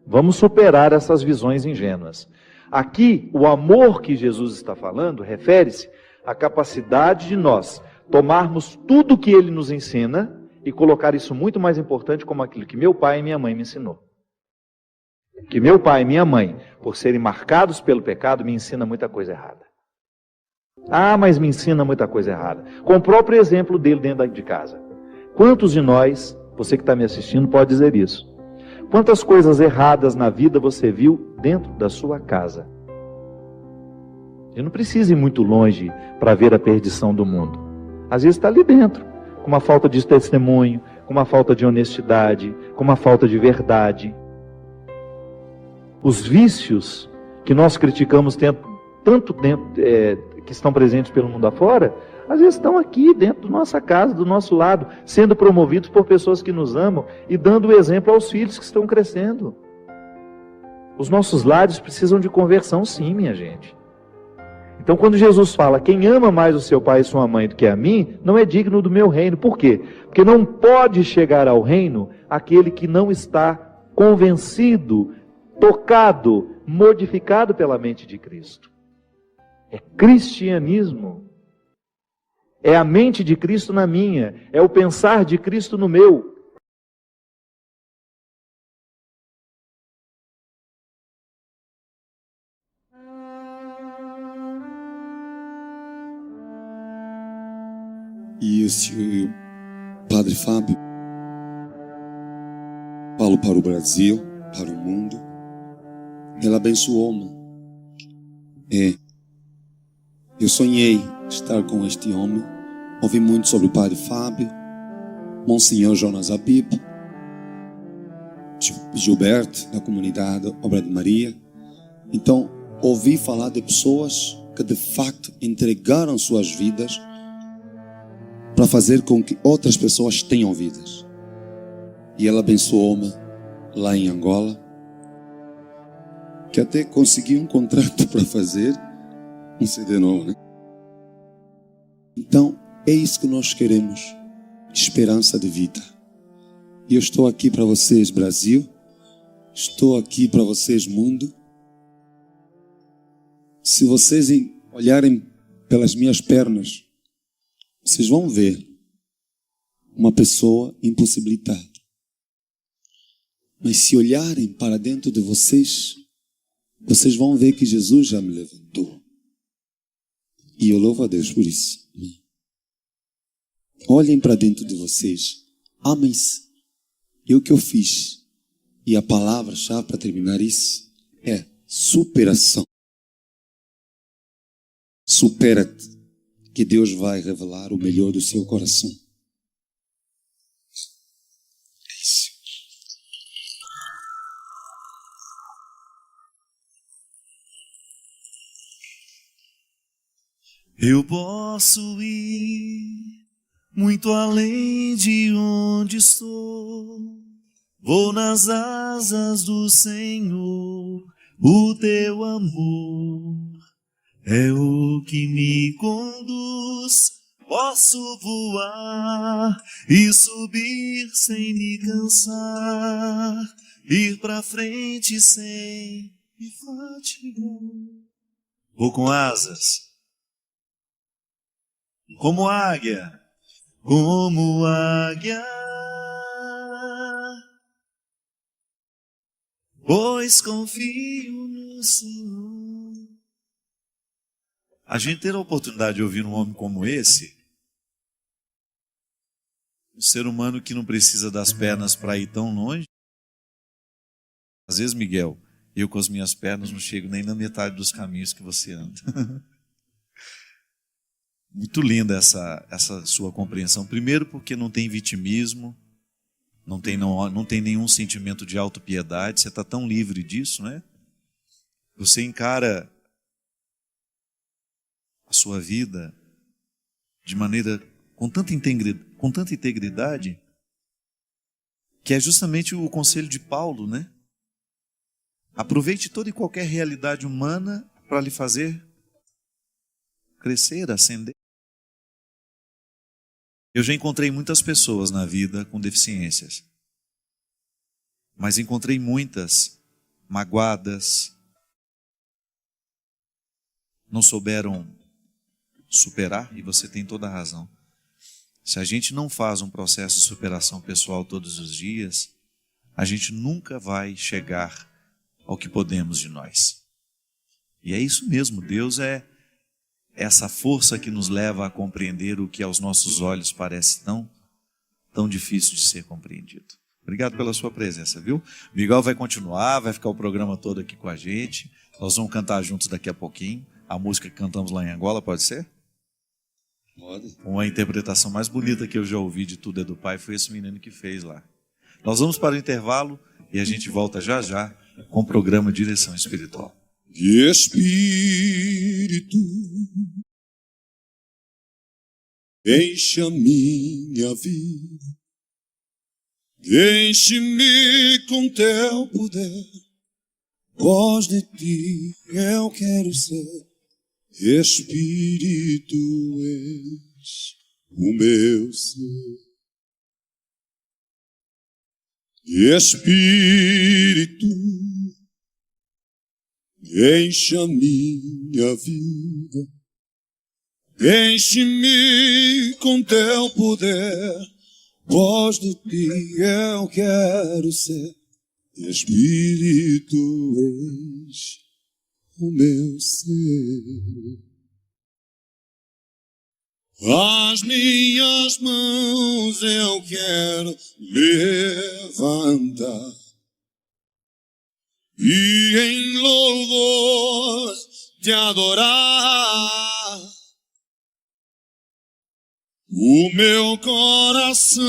Vamos superar essas visões ingênuas. Aqui, o amor que Jesus está falando refere-se à capacidade de nós tomarmos tudo o que ele nos ensina e colocar isso muito mais importante como aquilo que meu pai e minha mãe me ensinou. Que meu pai e minha mãe, por serem marcados pelo pecado, me ensina muita coisa errada. Mas me ensina muita coisa errada. Com o próprio exemplo dele dentro de casa. Quantos de nós, você que está me assistindo, pode dizer isso? Quantas coisas erradas na vida você viu dentro da sua casa? Eu não preciso ir muito longe para ver a perdição do mundo. Às vezes está ali dentro, com uma falta de testemunho, com uma falta de honestidade, com uma falta de verdade. Os vícios que nós criticamos tanto dentro, que estão presentes pelo mundo afora, às vezes estão aqui dentro da nossa casa, do nosso lado, sendo promovidos por pessoas que nos amam e dando o exemplo aos filhos que estão crescendo. Os nossos lares precisam de conversão, sim, minha gente. Então, quando Jesus fala, quem ama mais o seu pai e sua mãe do que a mim, não é digno do meu reino. Por quê? Porque não pode chegar ao reino aquele que não está convencido, tocado, modificado pela mente de Cristo. É cristianismo. É a mente de Cristo na minha. É o pensar de Cristo no meu. E esse Padre Fábio, falo para o Brasil, para o mundo, ele abençoou-me. Eu sonhei estar com este homem, ouvi muito sobre o Padre Fábio, Monsenhor Jonas Abib, Gilberto, da comunidade Obra de Maria. Então, ouvi falar de pessoas que de facto entregaram suas vidas para fazer com que outras pessoas tenham vidas. E ela abençoou-me lá em Angola, que até consegui um contrato para fazer um CD novo, né? Então, é isso que nós queremos, esperança de vida. E eu estou aqui para vocês, Brasil, estou aqui para vocês, mundo. Se vocês olharem pelas minhas pernas, vocês vão ver uma pessoa impossibilitada. Mas se olharem para dentro de vocês, vocês vão ver que Jesus já me levantou. E eu louvo a Deus por isso. Olhem para dentro de vocês. Amem-se. E o que eu fiz? E a palavra-chave para terminar isso é superação. Supera-te, que Deus vai revelar o melhor do seu coração. É isso. Eu posso ir muito além de onde estou. Vou nas asas do Senhor, o teu amor é o que me conduz. Posso voar e subir sem me cansar, ir pra frente sem me fatigar. Vou com asas, como águia, pois confio no Senhor. A gente ter a oportunidade de ouvir um homem como esse, um ser humano que não precisa das pernas para ir tão longe. Às vezes, Miguel, eu com as minhas pernas não chego nem na metade dos caminhos que você anda. Muito linda essa sua compreensão. Primeiro porque não tem vitimismo, não tem nenhum sentimento de autopiedade, você está tão livre disso, né? Você encara a sua vida de maneira com tanta integridade, que é justamente o conselho de Paulo, né? Aproveite toda e qualquer realidade humana para lhe fazer crescer, ascender. Eu já encontrei muitas pessoas na vida com deficiências, mas encontrei muitas magoadas, não souberam superar, e você tem toda a razão. Se a gente não faz um processo de superação pessoal todos os dias, a gente nunca vai chegar ao que podemos de nós. E é isso mesmo, Deus é essa força que nos leva a compreender o que aos nossos olhos parece tão difícil de ser compreendido. Obrigado pela sua presença, viu? Miguel vai continuar, vai ficar o programa todo aqui com a gente. Nós vamos cantar juntos daqui a pouquinho. A música que cantamos lá em Angola, pode ser? Pode. Uma interpretação mais bonita que eu já ouvi de Tudo é do Pai foi esse menino que fez lá. Nós vamos para o intervalo e a gente volta já já com o programa Direção Espiritual. De Espírito, encha minha vida, enche-me com teu poder, voz de ti eu quero ser, Espírito és o meu ser. Espírito, enche a minha vida, enche-me com teu poder, voz de ti eu quero ser, Espírito és o meu ser. As minhas mãos eu quero levantar e em louvor te adorar. O meu coração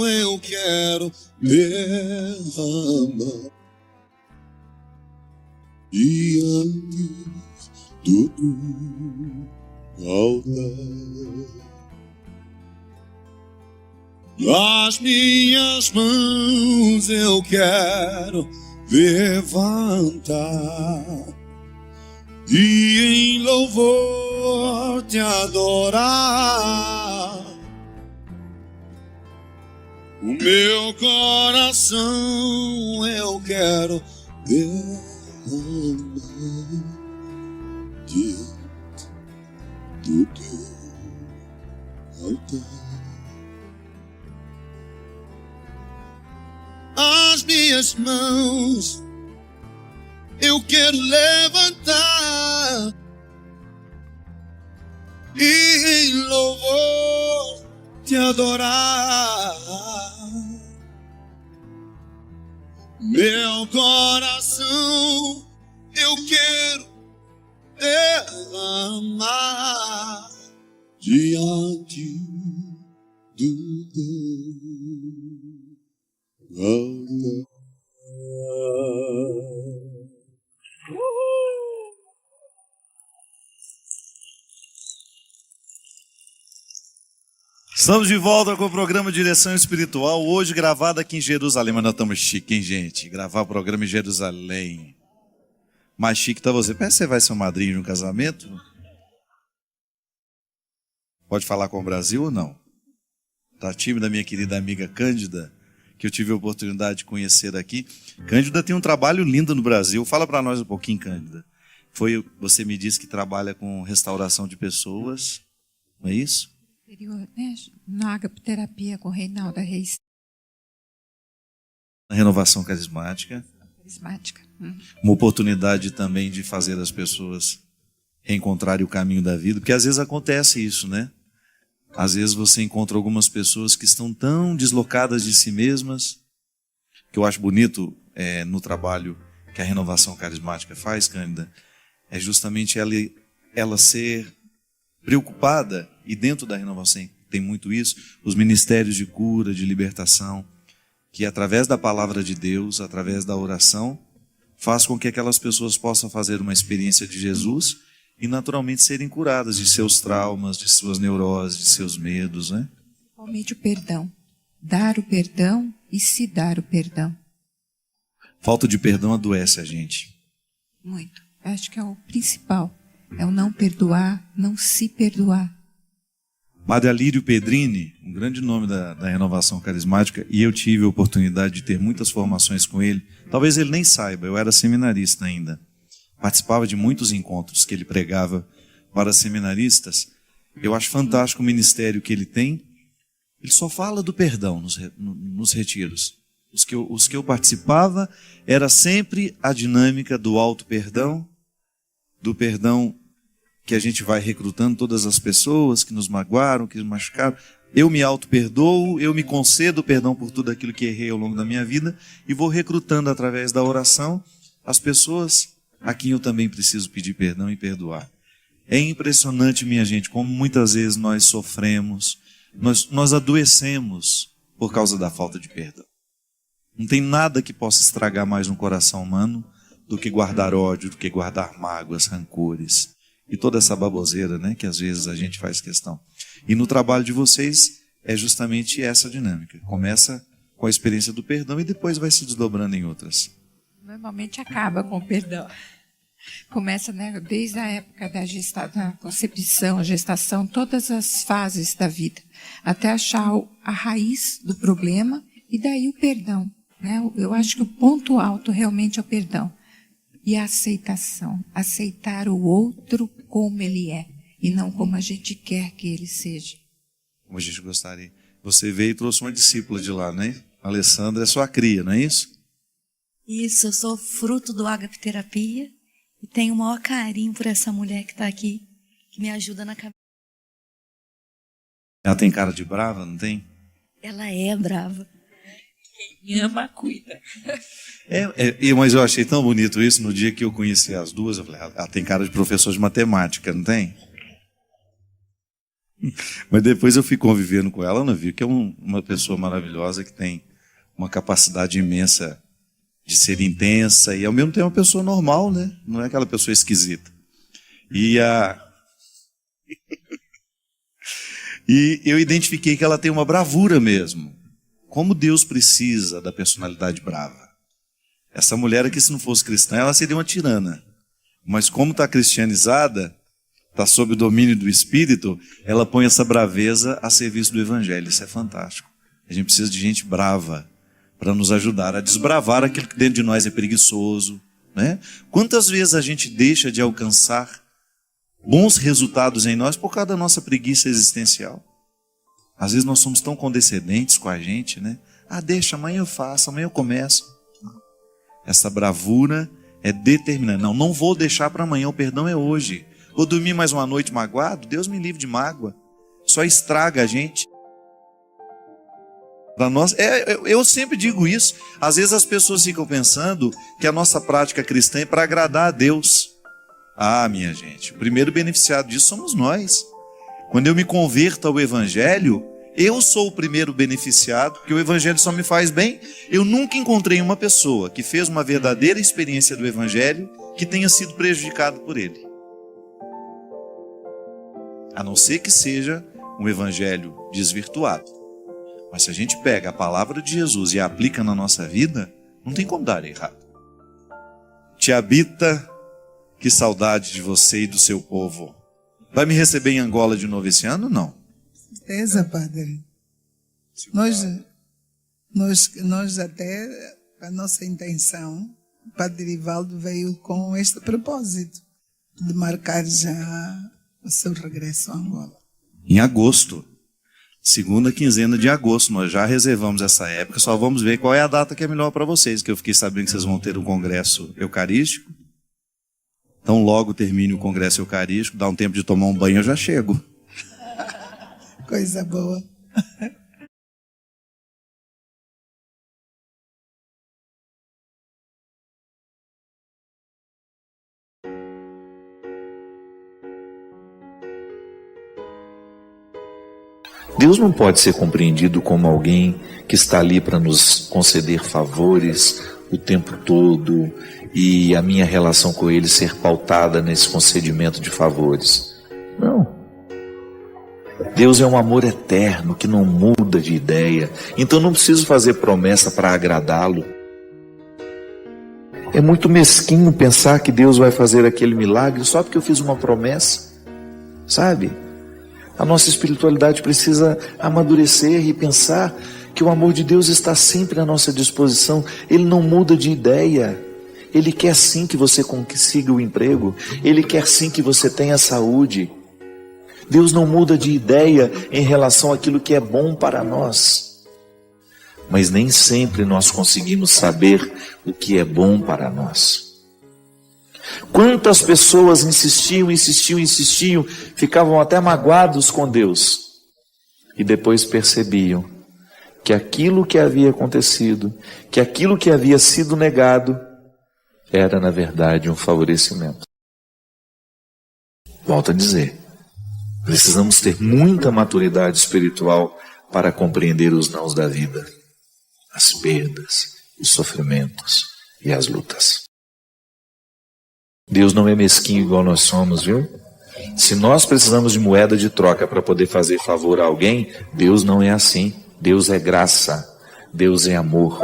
eu quero derramar diante do teu altar. As minhas mãos eu quero levantar e em louvor te adorar. O meu coração eu quero derramar diante do teu altar. As minhas mãos eu quero levantar e em louvor te adorar. Meu coração eu quero derramar diante do teu altar. Estamos de volta com o programa Direção Espiritual, hoje gravado aqui em Jerusalém. Mas nós estamos chique, hein, gente? Gravar o programa em Jerusalém. Mais chique tá você. Parece que você vai ser um madrinho de um casamento? Pode falar com o Brasil ou não? Tá tímida, minha querida amiga Cândida, que eu tive a oportunidade de conhecer aqui. Cândida tem um trabalho lindo no Brasil. Fala para nós um pouquinho, Cândida. Você me disse que trabalha com restauração de pessoas, não é isso? Na agapoterapia com Reinalda Reis. Renovação carismática. Uma oportunidade também de fazer as pessoas reencontrarem o caminho da vida, porque às vezes acontece isso, né? Às vezes você encontra algumas pessoas que estão tão deslocadas de si mesmas, que eu acho bonito no trabalho que a renovação carismática faz, Cândida, é justamente ela ser preocupada, e dentro da renovação tem muito isso, os ministérios de cura, de libertação, que através da palavra de Deus, através da oração, faz com que aquelas pessoas possam fazer uma experiência de Jesus e naturalmente serem curadas de seus traumas, de suas neuroses, de seus medos, né? Principalmente o perdão. Dar o perdão e se dar o perdão. Falta de perdão adoece a gente. Muito. Acho que é o principal. É o não perdoar, não se perdoar. Padre Alírio Pedrini, um grande nome da renovação carismática, e eu tive a oportunidade de ter muitas formações com ele. Talvez ele nem saiba, eu era seminarista ainda. Participava de muitos encontros que ele pregava para seminaristas. Eu acho fantástico o ministério que ele tem. Ele só fala do perdão nos retiros. Os que eu participava era sempre a dinâmica do auto-perdão, do perdão que a gente vai recrutando todas as pessoas que nos magoaram, que nos machucaram. Eu me auto-perdoo, eu me concedo perdão por tudo aquilo que errei ao longo da minha vida e vou recrutando através da oração as pessoas a quem eu também preciso pedir perdão e perdoar. É impressionante, minha gente, como muitas vezes nós sofremos, nós adoecemos por causa da falta de perdão. Não tem nada que possa estragar mais um coração humano do que guardar ódio, do que guardar mágoas, rancores e toda essa baboseira, né, que às vezes a gente faz questão. E no trabalho de vocês é justamente essa dinâmica. Começa com a experiência do perdão e depois vai se desdobrando em outras. Normalmente acaba com o perdão. Começa, né, desde a época da concepção, a gestação, todas as fases da vida, até achar a raiz do problema e daí o perdão. Né? Eu acho que o ponto alto realmente é o perdão. E a aceitação. Aceitar o outro como ele é e não como a gente quer que ele seja. Como a gente gostaria. Você veio e trouxe uma discípula de lá, né? A Alessandra é sua cria, não é isso? Isso, eu sou fruto do Ágape Terapia e tenho o maior carinho por essa mulher que está aqui, que me ajuda na caminhada. Ela tem cara de brava, não tem? Ela é brava. Quem ama, cuida. Mas eu achei tão bonito isso no dia que eu conheci as duas. Eu falei, ela tem cara de professor de matemática, não tem? Mas depois eu fui convivendo com ela, eu vi que é uma pessoa maravilhosa que tem uma capacidade imensa de ser intensa e ao mesmo tempo uma pessoa normal, né? Não é aquela pessoa esquisita. E eu identifiquei que ela tem uma bravura mesmo. Como Deus precisa da personalidade brava. Essa mulher aqui, se não fosse cristã, ela seria uma tirana. Mas como está cristianizada, está sob o domínio do Espírito, ela põe essa braveza a serviço do Evangelho. Isso é fantástico. A gente precisa de gente brava para nos ajudar a desbravar aquilo que dentro de nós é preguiçoso, né? Quantas vezes a gente deixa de alcançar bons resultados em nós por causa da nossa preguiça existencial? Às vezes nós somos tão condescendentes com a gente, né? Deixa, amanhã eu faço, amanhã eu começo. Essa bravura é determinante. Não vou deixar para amanhã, o perdão é hoje. Vou dormir mais uma noite magoado? Deus me livre de mágoa. Só estraga a gente. Para nós, eu sempre digo isso. Às vezes as pessoas ficam pensando que a nossa prática cristã é para agradar a Deus. Minha gente, o primeiro beneficiado disso somos nós. Quando eu me converto ao Evangelho, eu sou o primeiro beneficiado, porque o Evangelho só me faz bem. Eu nunca encontrei uma pessoa que fez uma verdadeira experiência do Evangelho que tenha sido prejudicado por ele. A não ser que seja um Evangelho desvirtuado. Mas se a gente pega a palavra de Jesus e a aplica na nossa vida, não tem como dar errado. Te habita, que saudade de você e do seu povo. Vai me receber em Angola de novo esse ano? Não. Certeza, padre. Nós até, a nossa intenção, o padre Rivaldo veio com este propósito, de marcar já o seu regresso a Angola. Em agosto. Segunda quinzena de agosto. Nós já reservamos essa época, só vamos ver qual é a data que é melhor para vocês, que eu fiquei sabendo que vocês vão ter um congresso eucarístico. Então logo termine o congresso eucarístico, dá um tempo de tomar um banho, eu já chego. Coisa boa. Deus não pode ser compreendido como alguém que está ali para nos conceder favores o tempo todo e a minha relação com Ele ser pautada nesse concedimento de favores. Não. Deus é um amor eterno que não muda de ideia, então não preciso fazer promessa para agradá-lo. É muito mesquinho pensar que Deus vai fazer aquele milagre só porque eu fiz uma promessa, sabe? A nossa espiritualidade precisa amadurecer e pensar que o amor de Deus está sempre à nossa disposição. Ele não muda de ideia. Ele quer sim que você consiga o emprego. Ele quer sim que você tenha saúde. Deus não muda de ideia em relação àquilo que é bom para nós. Mas nem sempre nós conseguimos saber o que é bom para nós. Quantas pessoas insistiam, ficavam até magoados com Deus. E depois percebiam que aquilo que havia acontecido, que aquilo que havia sido negado, era na verdade um favorecimento. Volto a dizer, precisamos ter muita maturidade espiritual para compreender os nãos da vida, as perdas, os sofrimentos e as lutas. Deus não é mesquinho igual nós somos, viu? Se nós precisamos de moeda de troca para poder fazer favor a alguém, Deus não é assim. Deus é graça, Deus é amor,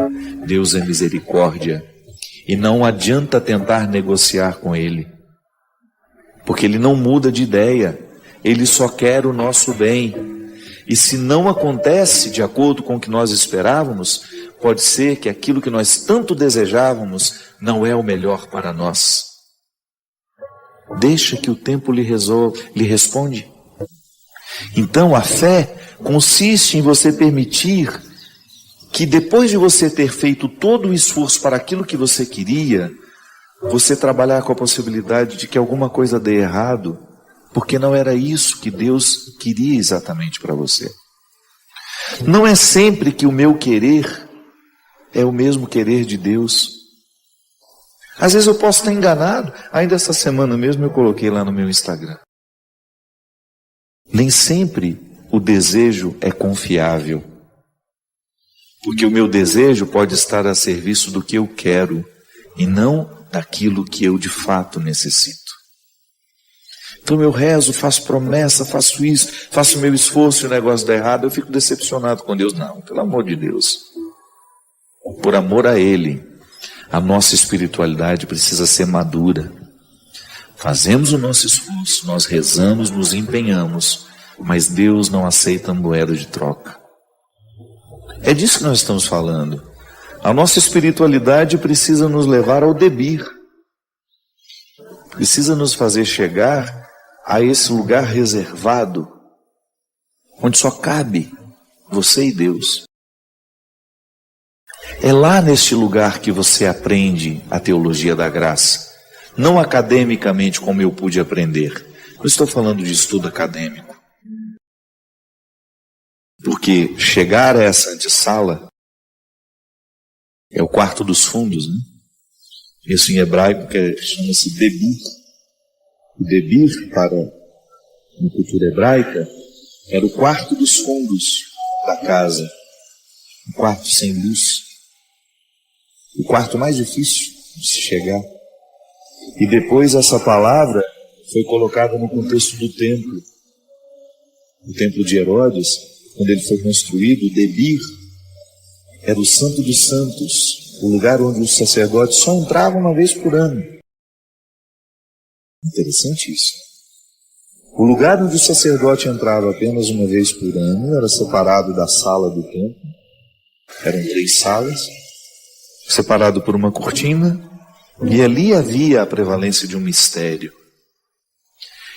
Deus é misericórdia. E não adianta tentar negociar com Ele, porque Ele não muda de ideia, Ele só quer o nosso bem. E se não acontece de acordo com o que nós esperávamos, pode ser que aquilo que nós tanto desejávamos não é o melhor para nós. Deixa que o tempo lhe responde. Então a fé consiste em você permitir que depois de você ter feito todo o esforço para aquilo que você queria, você trabalhar com a possibilidade de que alguma coisa dê errado, porque não era isso que Deus queria exatamente para você. Não é sempre que o meu querer é o mesmo querer de Deus. Às vezes eu posso estar enganado. Ainda essa semana mesmo eu coloquei lá no meu Instagram. Nem sempre o desejo é confiável. Porque o meu desejo pode estar a serviço do que eu quero e não daquilo que eu de fato necessito. Então eu rezo, faço promessa, faço isso, faço o meu esforço e o negócio dá errado, eu fico decepcionado com Deus. Não, pelo amor de Deus. Por amor a Ele, a nossa espiritualidade precisa ser madura. Fazemos o nosso esforço, nós rezamos, nos empenhamos, mas Deus não aceita moeda de troca. É disso que nós estamos falando. A nossa espiritualidade precisa nos levar ao debir. Precisa nos fazer chegar a esse lugar reservado, onde só cabe você e Deus. É lá neste lugar que você aprende a teologia da graça. Não academicamente como eu pude aprender. Não estou falando de estudo acadêmico. Porque chegar a essa antessala é o quarto dos fundos, né? Isso em hebraico chama-se debir. O debir, para a cultura hebraica, era o quarto dos fundos da casa. Um quarto sem luz. O quarto mais difícil de se chegar. E depois essa palavra foi colocada no contexto do templo. O templo de Herodes, quando ele foi construído, o Debir era o Santo dos Santos, o lugar onde os sacerdotes só entravam uma vez por ano. Interessante isso. O lugar onde o sacerdote entrava apenas uma vez por ano era separado da sala do templo. Eram 3 salas, separado por uma cortina, e ali havia a prevalência de um mistério.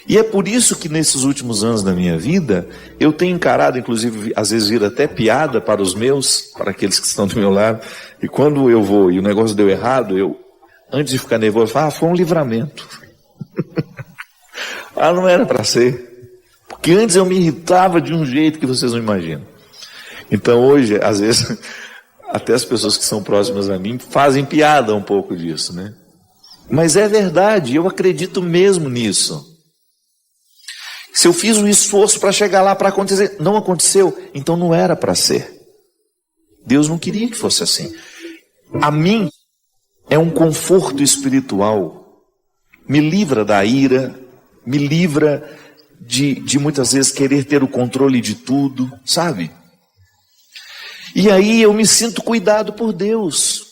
E é por isso que nesses últimos anos da minha vida, eu tenho encarado, inclusive, às vezes vira até piada para os meus, para aqueles que estão do meu lado, e quando eu vou e o negócio deu errado, eu, antes de ficar nervoso, eu falo, foi um livramento. Não era para ser. Porque antes eu me irritava de um jeito que vocês não imaginam. Então hoje, às vezes, até as pessoas que são próximas a mim fazem piada um pouco disso, né? Mas é verdade, eu acredito mesmo nisso. Se eu fiz um esforço para chegar lá, para acontecer, não aconteceu, então não era para ser. Deus não queria que fosse assim. A mim é um conforto espiritual. Me livra da ira, me livra de muitas vezes querer ter o controle de tudo, sabe? E aí eu me sinto cuidado por Deus.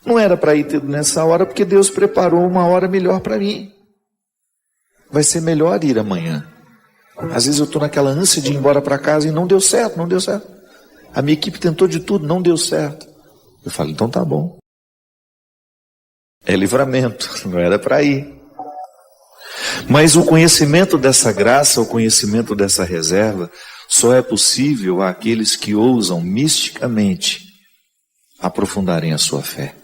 Não era para ir nessa hora, porque Deus preparou uma hora melhor para mim. Vai ser melhor ir amanhã. Às vezes eu estou naquela ânsia de ir embora para casa e não deu certo, não deu certo. A minha equipe tentou de tudo, não deu certo. Eu falo, então tá bom. É livramento, não era para ir. Mas o conhecimento dessa graça, o conhecimento dessa reserva, só é possível àqueles que ousam misticamente aprofundarem a sua fé.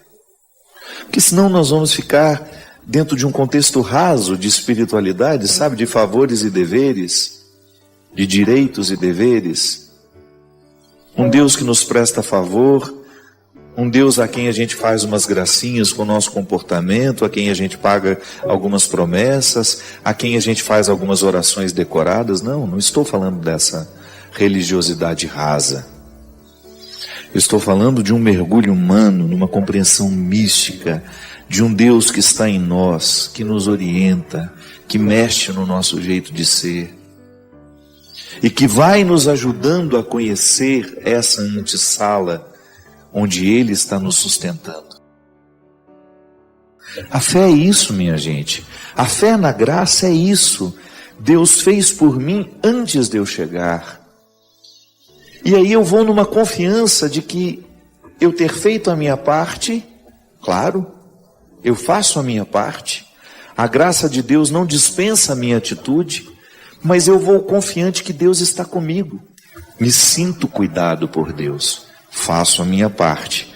Porque senão nós vamos ficar dentro de um contexto raso de espiritualidade, sabe, de favores e deveres, de direitos e deveres. Um Deus que nos presta favor, um Deus a quem a gente faz umas gracinhas com o nosso comportamento, a quem a gente paga algumas promessas, a quem a gente faz algumas orações decoradas. Não estou falando dessa religiosidade rasa. Eu estou falando de um mergulho humano, numa compreensão mística, de um Deus que está em nós, que nos orienta, que mexe no nosso jeito de ser, e que vai nos ajudando a conhecer essa antessala, onde Ele está nos sustentando. A fé é isso, minha gente. A fé na graça é isso. Deus fez por mim antes de eu chegar. E aí eu vou numa confiança de que eu ter feito a minha parte, claro, eu faço a minha parte, a graça de Deus não dispensa a minha atitude, mas eu vou confiante que Deus está comigo. Me sinto cuidado por Deus, faço a minha parte.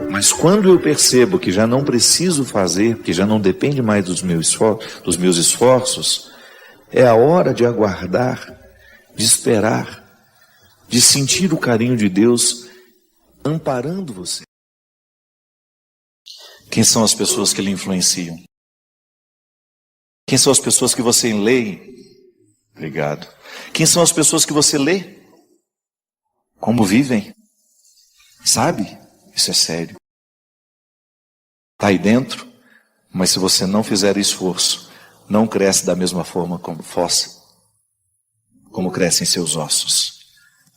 Mas quando eu percebo que já não preciso fazer, que já não depende mais dos meus esforços, é a hora de aguardar, de esperar, de sentir o carinho de Deus amparando você. Quem são as pessoas que lhe influenciam? Quem são as pessoas que você lê? Obrigado. Quem são as pessoas que você lê? Como vivem? Sabe? Isso é sério. Está aí dentro, mas se você não fizer esforço, não cresce da mesma forma como fosse, como crescem seus ossos.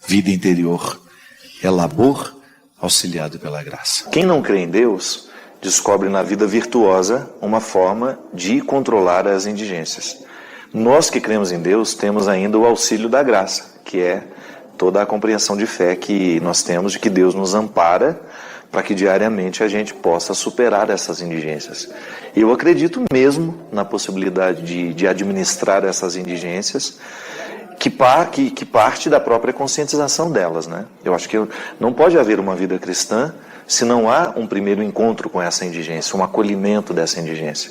Vida interior é labor auxiliado pela graça. Quem não crê em Deus, descobre na vida virtuosa uma forma de controlar as indigências. Nós que cremos em Deus temos ainda o auxílio da graça, que é toda a compreensão de fé que nós temos de que Deus nos ampara para que diariamente a gente possa superar essas indigências. E eu acredito mesmo na possibilidade de administrar essas indigências, que parte da própria conscientização delas, né? Eu acho que não pode haver uma vida cristã se não há um primeiro encontro com essa indigência, um acolhimento dessa indigência,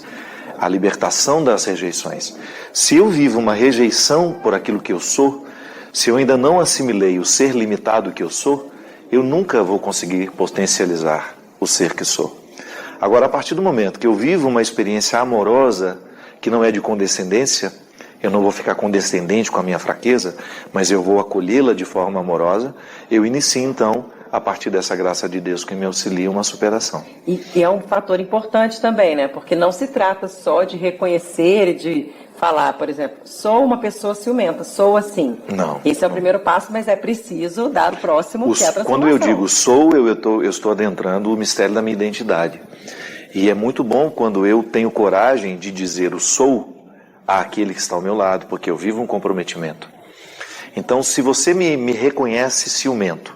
a libertação das rejeições. Se eu vivo uma rejeição por aquilo que eu sou, se eu ainda não assimilei o ser limitado que eu sou, eu nunca vou conseguir potencializar o ser que sou. Agora, a partir do momento que eu vivo uma experiência amorosa, que não é de condescendência, eu não vou ficar condescendente com a minha fraqueza, mas eu vou acolhê-la de forma amorosa, eu inicio então, a partir dessa graça de Deus que me auxilia, uma superação. E é um fator importante também, né? Porque não se trata só de reconhecer e de falar, por exemplo, sou uma pessoa ciumenta, sou assim. Não. Esse é o primeiro passo, mas é preciso dar o próximo, que é a transformação. Quando eu digo sou, eu estou adentrando o mistério da minha identidade. E é muito bom quando eu tenho coragem de dizer o sou àquele que está ao meu lado, porque eu vivo um comprometimento. Então, se você me reconhece ciumento,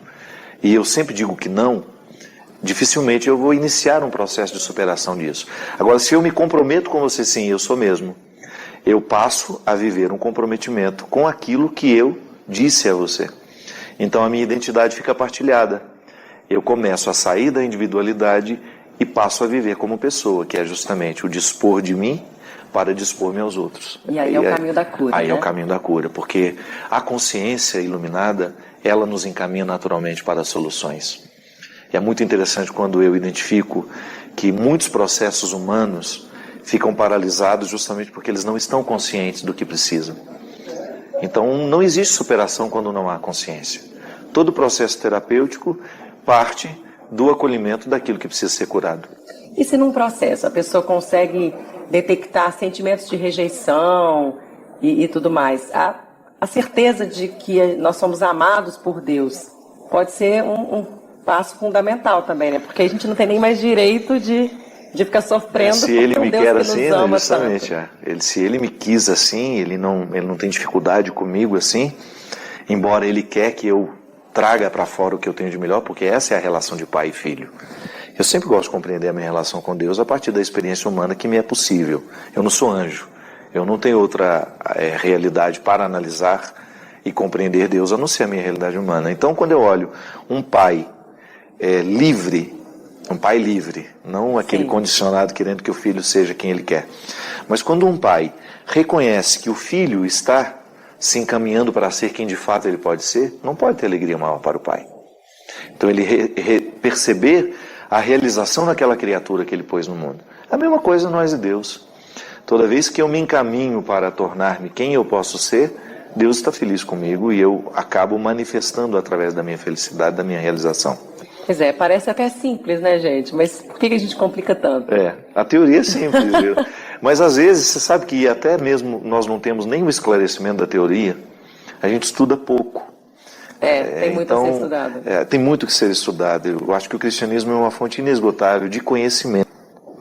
e eu sempre digo que não, dificilmente eu vou iniciar um processo de superação disso. Agora, se eu me comprometo com você, sim, eu sou mesmo, eu passo a viver um comprometimento com aquilo que eu disse a você. Então a minha identidade fica partilhada. Eu começo a sair da individualidade e passo a viver como pessoa, que é justamente o dispor de mim para dispor-me aos outros. E aí é o caminho da cura. Aí né? É o caminho da cura, porque a consciência iluminada, ela nos encaminha naturalmente para as soluções. E é muito interessante quando eu identifico que muitos processos humanos ficam paralisados justamente porque eles não estão conscientes do que precisam. Então não existe superação quando não há consciência. Todo processo terapêutico parte do acolhimento daquilo que precisa ser curado. E se num processo a pessoa consegue detectar sentimentos de rejeição e tudo mais, a certeza de que nós somos amados por Deus pode ser um passo fundamental também, né? Porque a gente não tem nem mais direito de ficar sofrendo se ele me Deus quer que assim, nos ama justamente, tanto. Se ele me quis assim, ele não tem dificuldade comigo assim, embora ele quer que eu traga para fora o que eu tenho de melhor, porque essa é a relação de pai e filho. Eu sempre gosto de compreender a minha relação com Deus a partir da experiência humana que me é possível. Eu não sou anjo, eu não tenho outra realidade para analisar e compreender Deus a não ser a minha realidade humana. Então, quando eu olho um pai livre, não aquele condicionado querendo que o filho seja quem ele quer, mas quando um pai reconhece que o filho está se encaminhando para ser quem de fato ele pode ser, não pode ter alegria maior para o pai. Então ele perceber a realização daquela criatura que ele pôs no mundo. A mesma coisa nós e Deus. Toda vez que eu me encaminho para tornar-me quem eu posso ser, Deus está feliz comigo e eu acabo manifestando através da minha felicidade, da minha realização. Pois é, parece até simples, né, gente? Mas por que a gente complica tanto? A teoria é simples, viu? Mas às vezes, você sabe que até mesmo nós não temos nem o esclarecimento da teoria, a gente estuda pouco. Tem muito a ser estudado. Tem muito que ser estudado. Eu acho que o cristianismo é uma fonte inesgotável de conhecimento.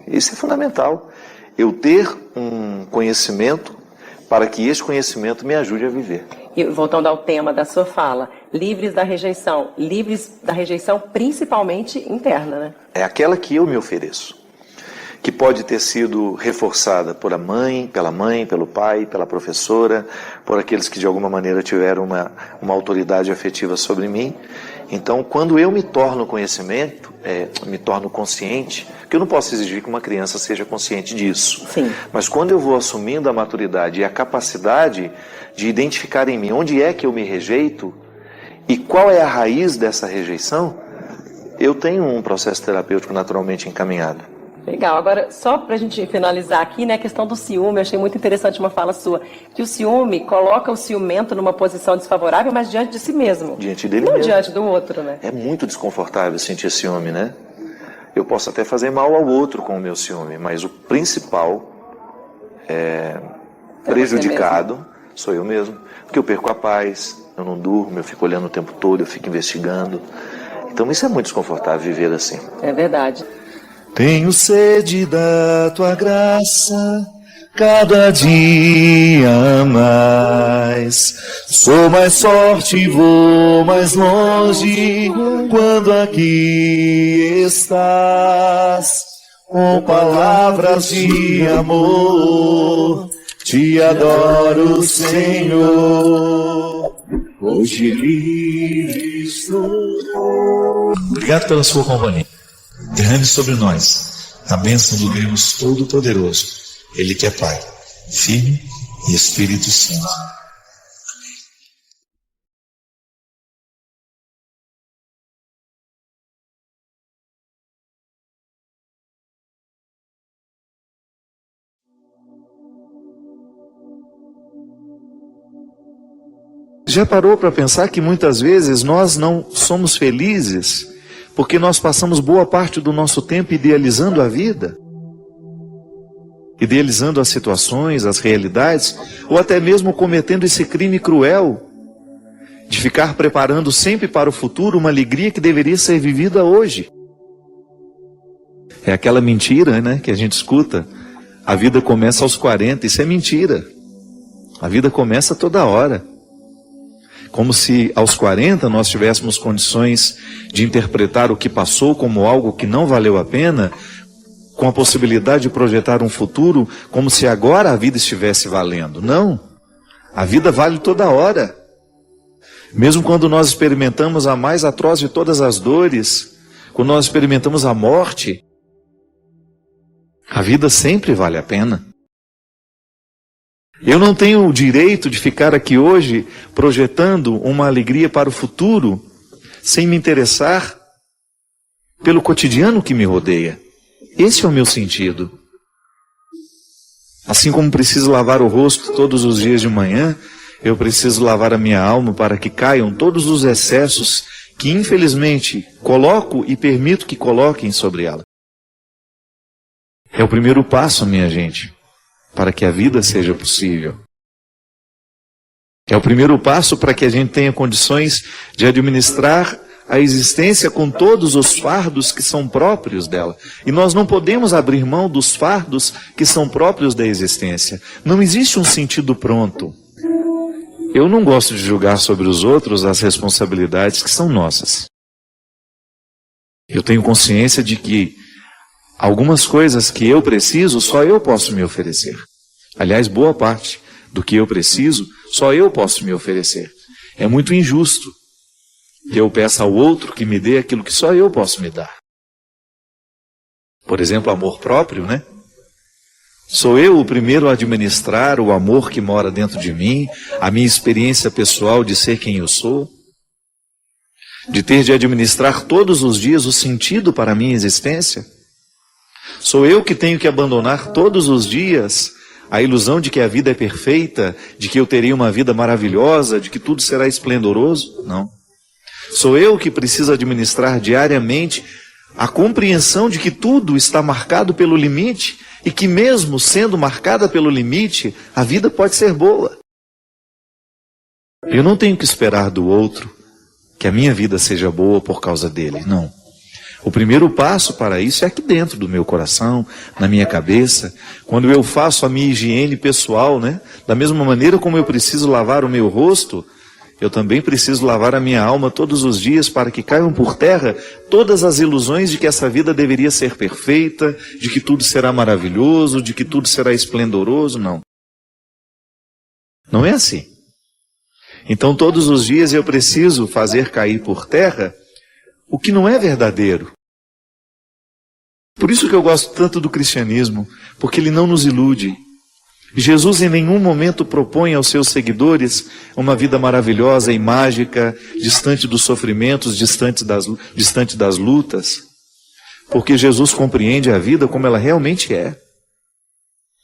Isso é fundamental. Eu ter um conhecimento para que esse conhecimento me ajude a viver. E voltando ao tema da sua fala, livres da rejeição principalmente interna, né? É aquela que eu me ofereço, que pode ter sido reforçada pela mãe, pelo pai, pela professora, por aqueles que de alguma maneira tiveram uma autoridade afetiva sobre mim. Então, quando eu me torno conhecimento, me torno consciente, porque eu não posso exigir que uma criança seja consciente disso. Sim. Mas quando eu vou assumindo a maturidade e a capacidade de identificar em mim onde é que eu me rejeito e qual é a raiz dessa rejeição, eu tenho um processo terapêutico naturalmente encaminhado. Legal. Agora, só para a gente finalizar aqui, né, a questão do ciúme, eu achei muito interessante uma fala sua, que o ciúme coloca o ciumento numa posição desfavorável, mas diante de si mesmo. Diante dele não mesmo. Diante do outro, né? É muito desconfortável sentir ciúme, né? Eu posso até fazer mal ao outro com o meu ciúme, mas o principal prejudicado sou eu mesmo. Porque eu perco a paz, eu não durmo, eu fico olhando o tempo todo, eu fico investigando. Então isso é muito desconfortável viver assim. É verdade. Tenho sede da tua graça, cada dia mais. Sou mais forte e vou mais longe quando aqui estás. Com palavras de amor, te adoro, Senhor. Hoje livre estou. Obrigado pela sua companhia. Derrame sobre nós a bênção do Deus Todo-Poderoso, Ele que é Pai, Filho e Espírito Santo. Já parou para pensar que muitas vezes nós não somos felizes porque nós passamos boa parte do nosso tempo idealizando a vida? Idealizando as situações, as realidades, ou até mesmo cometendo esse crime cruel de ficar preparando sempre para o futuro uma alegria que deveria ser vivida hoje. É aquela mentira, né, que a gente escuta. A vida começa aos 40, isso é mentira. A vida começa toda hora. Como se aos 40 nós tivéssemos condições de interpretar o que passou como algo que não valeu a pena, com a possibilidade de projetar um futuro como se agora a vida estivesse valendo. Não, a vida vale toda hora. Mesmo quando nós experimentamos a mais atroz de todas as dores, quando nós experimentamos a morte, a vida sempre vale a pena. Eu não tenho o direito de ficar aqui hoje projetando uma alegria para o futuro sem me interessar pelo cotidiano que me rodeia. Esse é o meu sentido. Assim como preciso lavar o rosto todos os dias de manhã, Eu preciso lavar a minha alma para que caiam todos os excessos que, infelizmente, coloco e permito que coloquem sobre ela. É o primeiro passo, minha gente, para que a vida seja possível. É o primeiro passo para que a gente tenha condições de administrar a existência com todos os fardos que são próprios dela. E nós não podemos abrir mão dos fardos que são próprios da existência. Não existe um sentido pronto. Eu não gosto de julgar sobre os outros as responsabilidades que são nossas. Eu tenho consciência de que algumas coisas que eu preciso, só eu posso me oferecer. Aliás, boa parte do que eu preciso, só eu posso me oferecer. É muito injusto que eu peça ao outro que me dê aquilo que só eu posso me dar. Por exemplo, amor próprio, né? Sou eu o primeiro a administrar o amor que mora dentro de mim, a minha experiência pessoal de ser quem eu sou, de ter de administrar todos os dias o sentido para a minha existência. Sou eu que tenho que abandonar todos os dias a ilusão de que a vida é perfeita, de que eu terei uma vida maravilhosa, de que tudo será esplendoroso. Não. Sou eu que preciso administrar diariamente a compreensão de que tudo está marcado pelo limite e que mesmo sendo marcada pelo limite, a vida pode ser boa. Eu não tenho que esperar do outro que a minha vida seja boa por causa dele, não. O primeiro passo para isso é aqui dentro do meu coração, na minha cabeça, quando eu faço a minha higiene pessoal, né? Da mesma maneira como eu preciso lavar o meu rosto, eu também preciso lavar a minha alma todos os dias para que caiam por terra todas as ilusões de que essa vida deveria ser perfeita, de que tudo será maravilhoso, de que tudo será esplendoroso. Não. Não é assim. Então todos os dias eu preciso fazer cair por terra o que não é verdadeiro. Por isso que eu gosto tanto do cristianismo, porque ele não nos ilude. Jesus em nenhum momento propõe aos seus seguidores uma vida maravilhosa e mágica, distante dos sofrimentos, distante das lutas, porque Jesus compreende a vida como ela realmente é.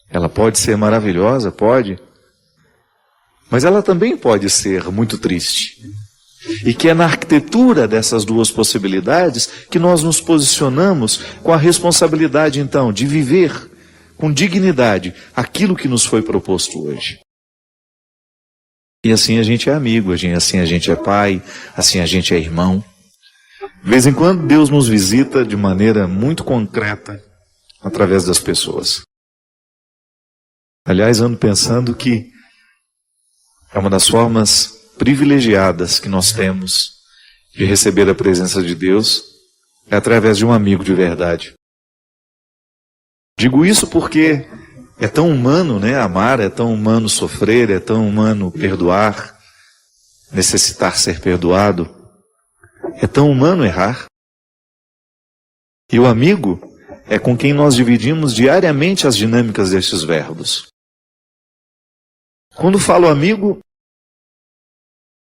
Ela pode ser maravilhosa, pode, mas ela também pode ser muito triste. E que é na arquitetura dessas duas possibilidades que nós nos posicionamos com a responsabilidade, então, de viver com dignidade aquilo que nos foi proposto hoje. E assim a gente é amigo, assim a gente é pai, assim a gente é irmão. De vez em quando Deus nos visita de maneira muito concreta através das pessoas. Aliás, ando pensando que é uma das formas privilegiadas que nós temos de receber a presença de Deus é através de um amigo de verdade. Digo isso porque é tão humano, né, amar, é tão humano sofrer, é tão humano perdoar, necessitar ser perdoado, é tão humano errar. E o amigo é com quem nós dividimos diariamente as dinâmicas destes verbos. Quando falo amigo,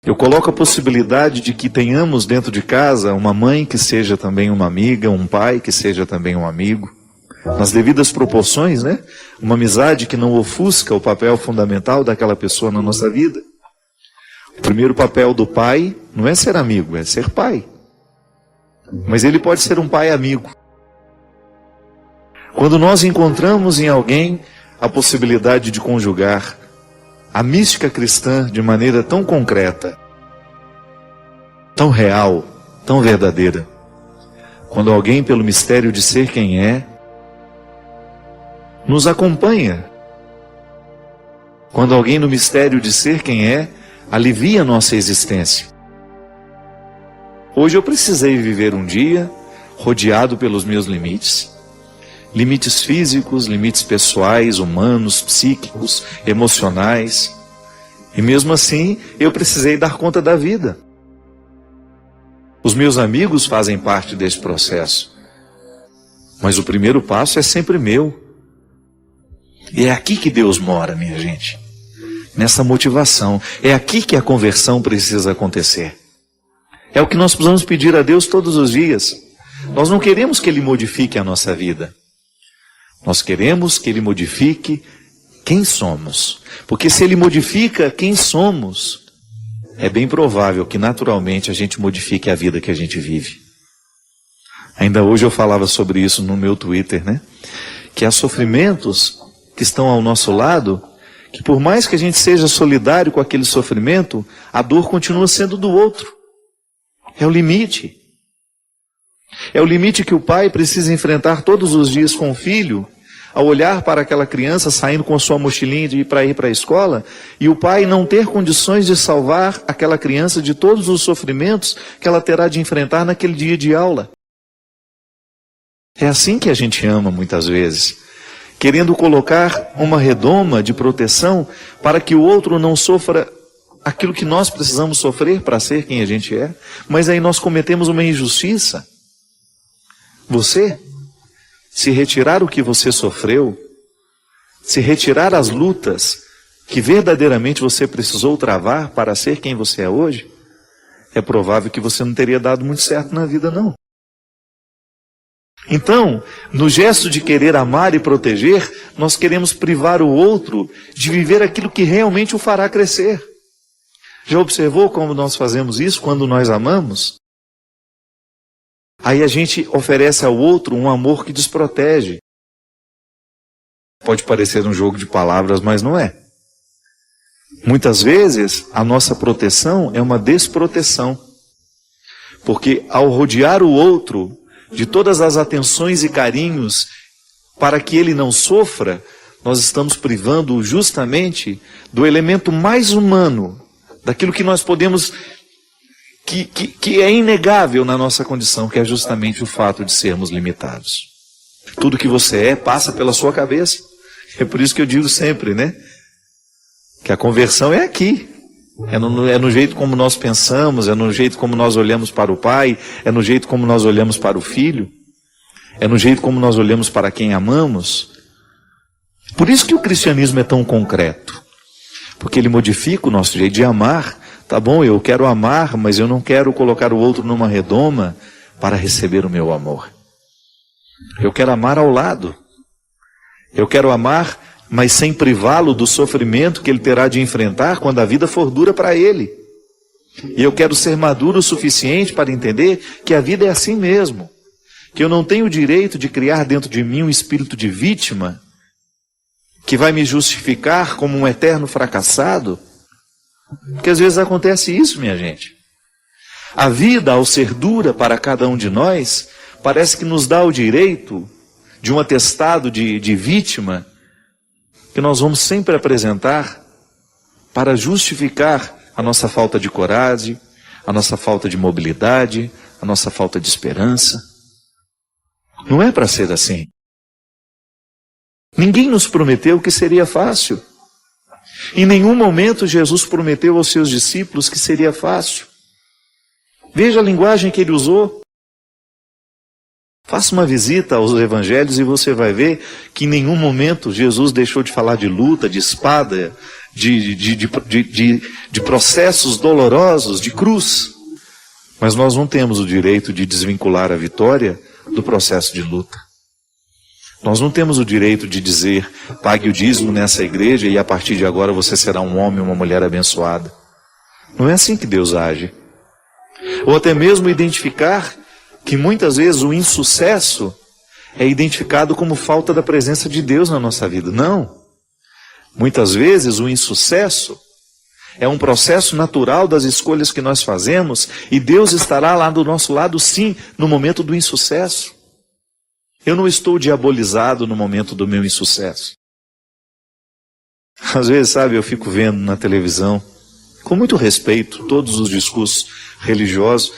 eu coloco a possibilidade de que tenhamos dentro de casa uma mãe que seja também uma amiga, um pai que seja também um amigo, nas devidas proporções, né? Uma amizade que não ofusca o papel fundamental daquela pessoa na nossa vida. O primeiro papel do pai não é ser amigo, é ser pai. Mas ele pode ser um pai amigo. Quando nós encontramos em alguém a possibilidade de conjugar a mística cristã de maneira tão concreta, tão real, tão verdadeira, quando alguém, pelo mistério de ser quem é, nos acompanha, quando alguém no mistério de ser quem é, alivia a nossa existência. Hoje eu precisei viver um dia rodeado pelos meus limites, limites físicos, limites pessoais, humanos, psíquicos, emocionais, e mesmo assim eu precisei dar conta da vida. Os meus amigos fazem parte desse processo, mas o primeiro passo é sempre meu. E é aqui que Deus mora, minha gente, nessa motivação. É aqui que a conversão precisa acontecer. É o que nós precisamos pedir a Deus todos os dias. Nós não queremos que Ele modifique a nossa vida. Nós queremos que Ele modifique quem somos. Porque se ele modifica quem somos, é bem provável que naturalmente a gente modifique a vida que a gente vive. Ainda hoje eu falava sobre isso no meu Twitter, né? Que há sofrimentos que estão ao nosso lado, que por mais que a gente seja solidário com aquele sofrimento, a dor continua sendo do outro. É o limite. É o limite que o pai precisa enfrentar todos os dias com o filho, ao olhar para aquela criança saindo com a sua mochilinha de ir para a escola, e o pai não ter condições de salvar aquela criança de todos os sofrimentos que ela terá de enfrentar naquele dia de aula. É assim que a gente ama muitas vezes, querendo colocar uma redoma de proteção para que o outro não sofra aquilo que nós precisamos sofrer para ser quem a gente é, mas aí nós cometemos uma injustiça. Você, se retirar o que você sofreu, se retirar as lutas que verdadeiramente você precisou travar para ser quem você é hoje, é provável que você não teria dado muito certo na vida, não. Então, no gesto de querer amar e proteger, nós queremos privar o outro de viver aquilo que realmente o fará crescer. Já observou como nós fazemos isso quando nós amamos? Aí a gente oferece ao outro um amor que desprotege. Pode parecer um jogo de palavras, mas não é. Muitas vezes, a nossa proteção é uma desproteção. Porque ao rodear o outro de todas as atenções e carinhos para que ele não sofra, nós estamos privando-o justamente do elemento mais humano, daquilo que nós podemos, que é inegável na nossa condição, que é justamente o fato de sermos limitados. Tudo que você é passa pela sua cabeça. É por isso que eu digo sempre, né? Que a conversão é aqui. É no jeito como nós pensamos, é no jeito como nós olhamos para o pai, é no jeito como nós olhamos para o filho, é no jeito como nós olhamos para quem amamos. Por isso que o cristianismo é tão concreto, porque ele modifica o nosso jeito de amar. Tá bom, eu quero amar, mas eu não quero colocar o outro numa redoma para receber o meu amor. Eu quero amar ao lado. Eu quero amar, mas sem privá-lo do sofrimento que ele terá de enfrentar quando a vida for dura para ele. E eu quero ser maduro o suficiente para entender que a vida é assim mesmo. Que eu não tenho o direito de criar dentro de mim um espírito de vítima que vai me justificar como um eterno fracassado. Porque às vezes acontece isso, minha gente. A vida, ao ser dura para cada um de nós, parece que nos dá o direito de um atestado de vítima que nós vamos sempre apresentar para justificar a nossa falta de coragem, a nossa falta de mobilidade, a nossa falta de esperança. Não é para ser assim. Ninguém nos prometeu que seria fácil. Em nenhum momento Jesus prometeu aos seus discípulos que seria fácil. Veja a linguagem que ele usou. Faça uma visita aos evangelhos e você vai ver que em nenhum momento Jesus deixou de falar de luta, de espada, de processos dolorosos, de cruz. Mas nós não temos o direito de desvincular a vitória do processo de luta. Nós não temos o direito de dizer, pague o dízimo nessa igreja e a partir de agora você será um homem ou uma mulher abençoada. Não é assim que Deus age. Ou até mesmo identificar que muitas vezes o insucesso é identificado como falta da presença de Deus na nossa vida. Não. Muitas vezes o insucesso é um processo natural das escolhas que nós fazemos e Deus estará lá do nosso lado, sim, no momento do insucesso. Eu não estou diabolizado no momento do meu insucesso. Às vezes, sabe, eu fico vendo na televisão, com muito respeito, todos os discursos religiosos,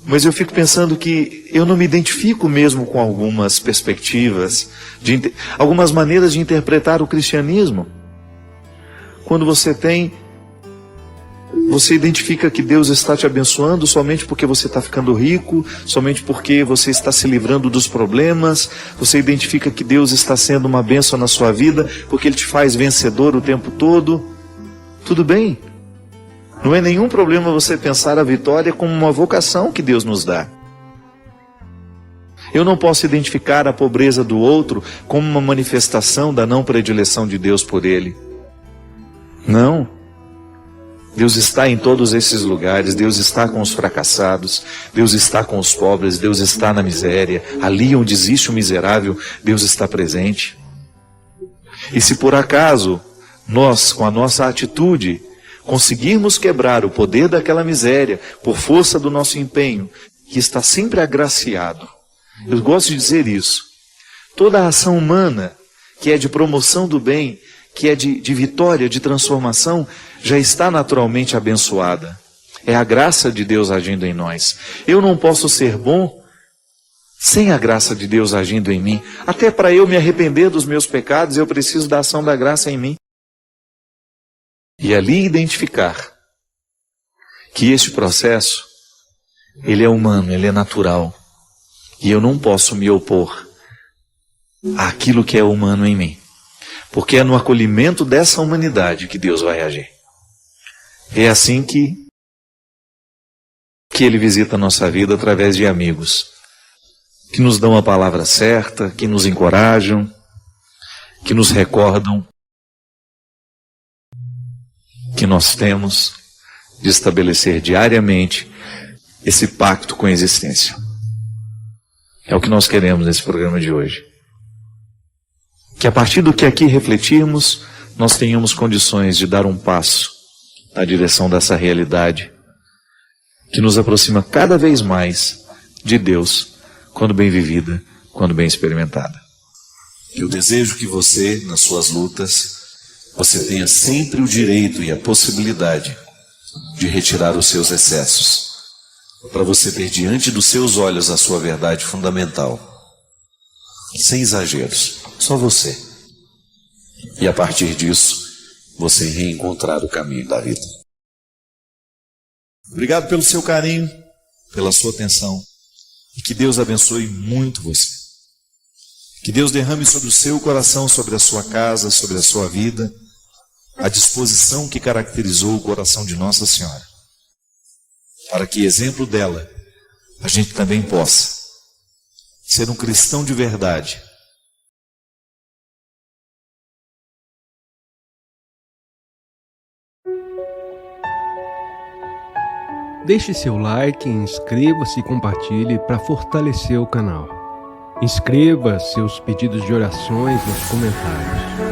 mas eu fico pensando que eu não me identifico mesmo com algumas perspectivas, algumas maneiras de interpretar o cristianismo. Quando você identifica que Deus está te abençoando somente porque você está ficando rico, somente porque você está se livrando dos problemas, você identifica que Deus está sendo uma bênção na sua vida porque Ele te faz vencedor o tempo todo. Tudo bem. Não é nenhum problema você pensar a vitória como uma vocação que Deus nos dá. Eu não posso identificar a pobreza do outro como uma manifestação da não predileção de Deus por ele. Não. Deus está em todos esses lugares, Deus está com os fracassados, Deus está com os pobres, Deus está na miséria. Ali onde existe o miserável, Deus está presente. E se por acaso nós, com a nossa atitude, conseguirmos quebrar o poder daquela miséria por força do nosso empenho, que está sempre agraciado, eu gosto de dizer isso, toda a ação humana que é de promoção do bem, que é de vitória, de transformação, já está naturalmente abençoada. É a graça de Deus agindo em nós. Eu não posso ser bom sem a graça de Deus agindo em mim. Até para eu me arrepender dos meus pecados, eu preciso da ação da graça em mim. E ali identificar que este processo, ele é humano, ele é natural. E eu não posso me opor àquilo que é humano em mim. Porque é no acolhimento dessa humanidade que Deus vai agir. É assim que Ele visita a nossa vida através de amigos, que nos dão a palavra certa, que nos encorajam, que nos recordam que nós temos de estabelecer diariamente esse pacto com a existência. É o que nós queremos nesse programa de hoje. Que a partir do que aqui refletirmos, nós tenhamos condições de dar um passo na direção dessa realidade, que nos aproxima cada vez mais de Deus, quando bem vivida, quando bem experimentada. Eu desejo que você, nas suas lutas, você tenha sempre o direito e a possibilidade de retirar os seus excessos, para você ter diante dos seus olhos a sua verdade fundamental. Sem exageros, só você. E a partir disso, você reencontrar o caminho da vida. Obrigado pelo seu carinho, pela sua atenção. E que Deus abençoe muito você. Que Deus derrame sobre o seu coração, sobre a sua casa, sobre a sua vida, a disposição que caracterizou o coração de Nossa Senhora. Para que, exemplo dela, a gente também possa ser um cristão de verdade. Deixe seu like, inscreva-se e compartilhe para fortalecer o canal. Inscreva seus pedidos de orações nos comentários.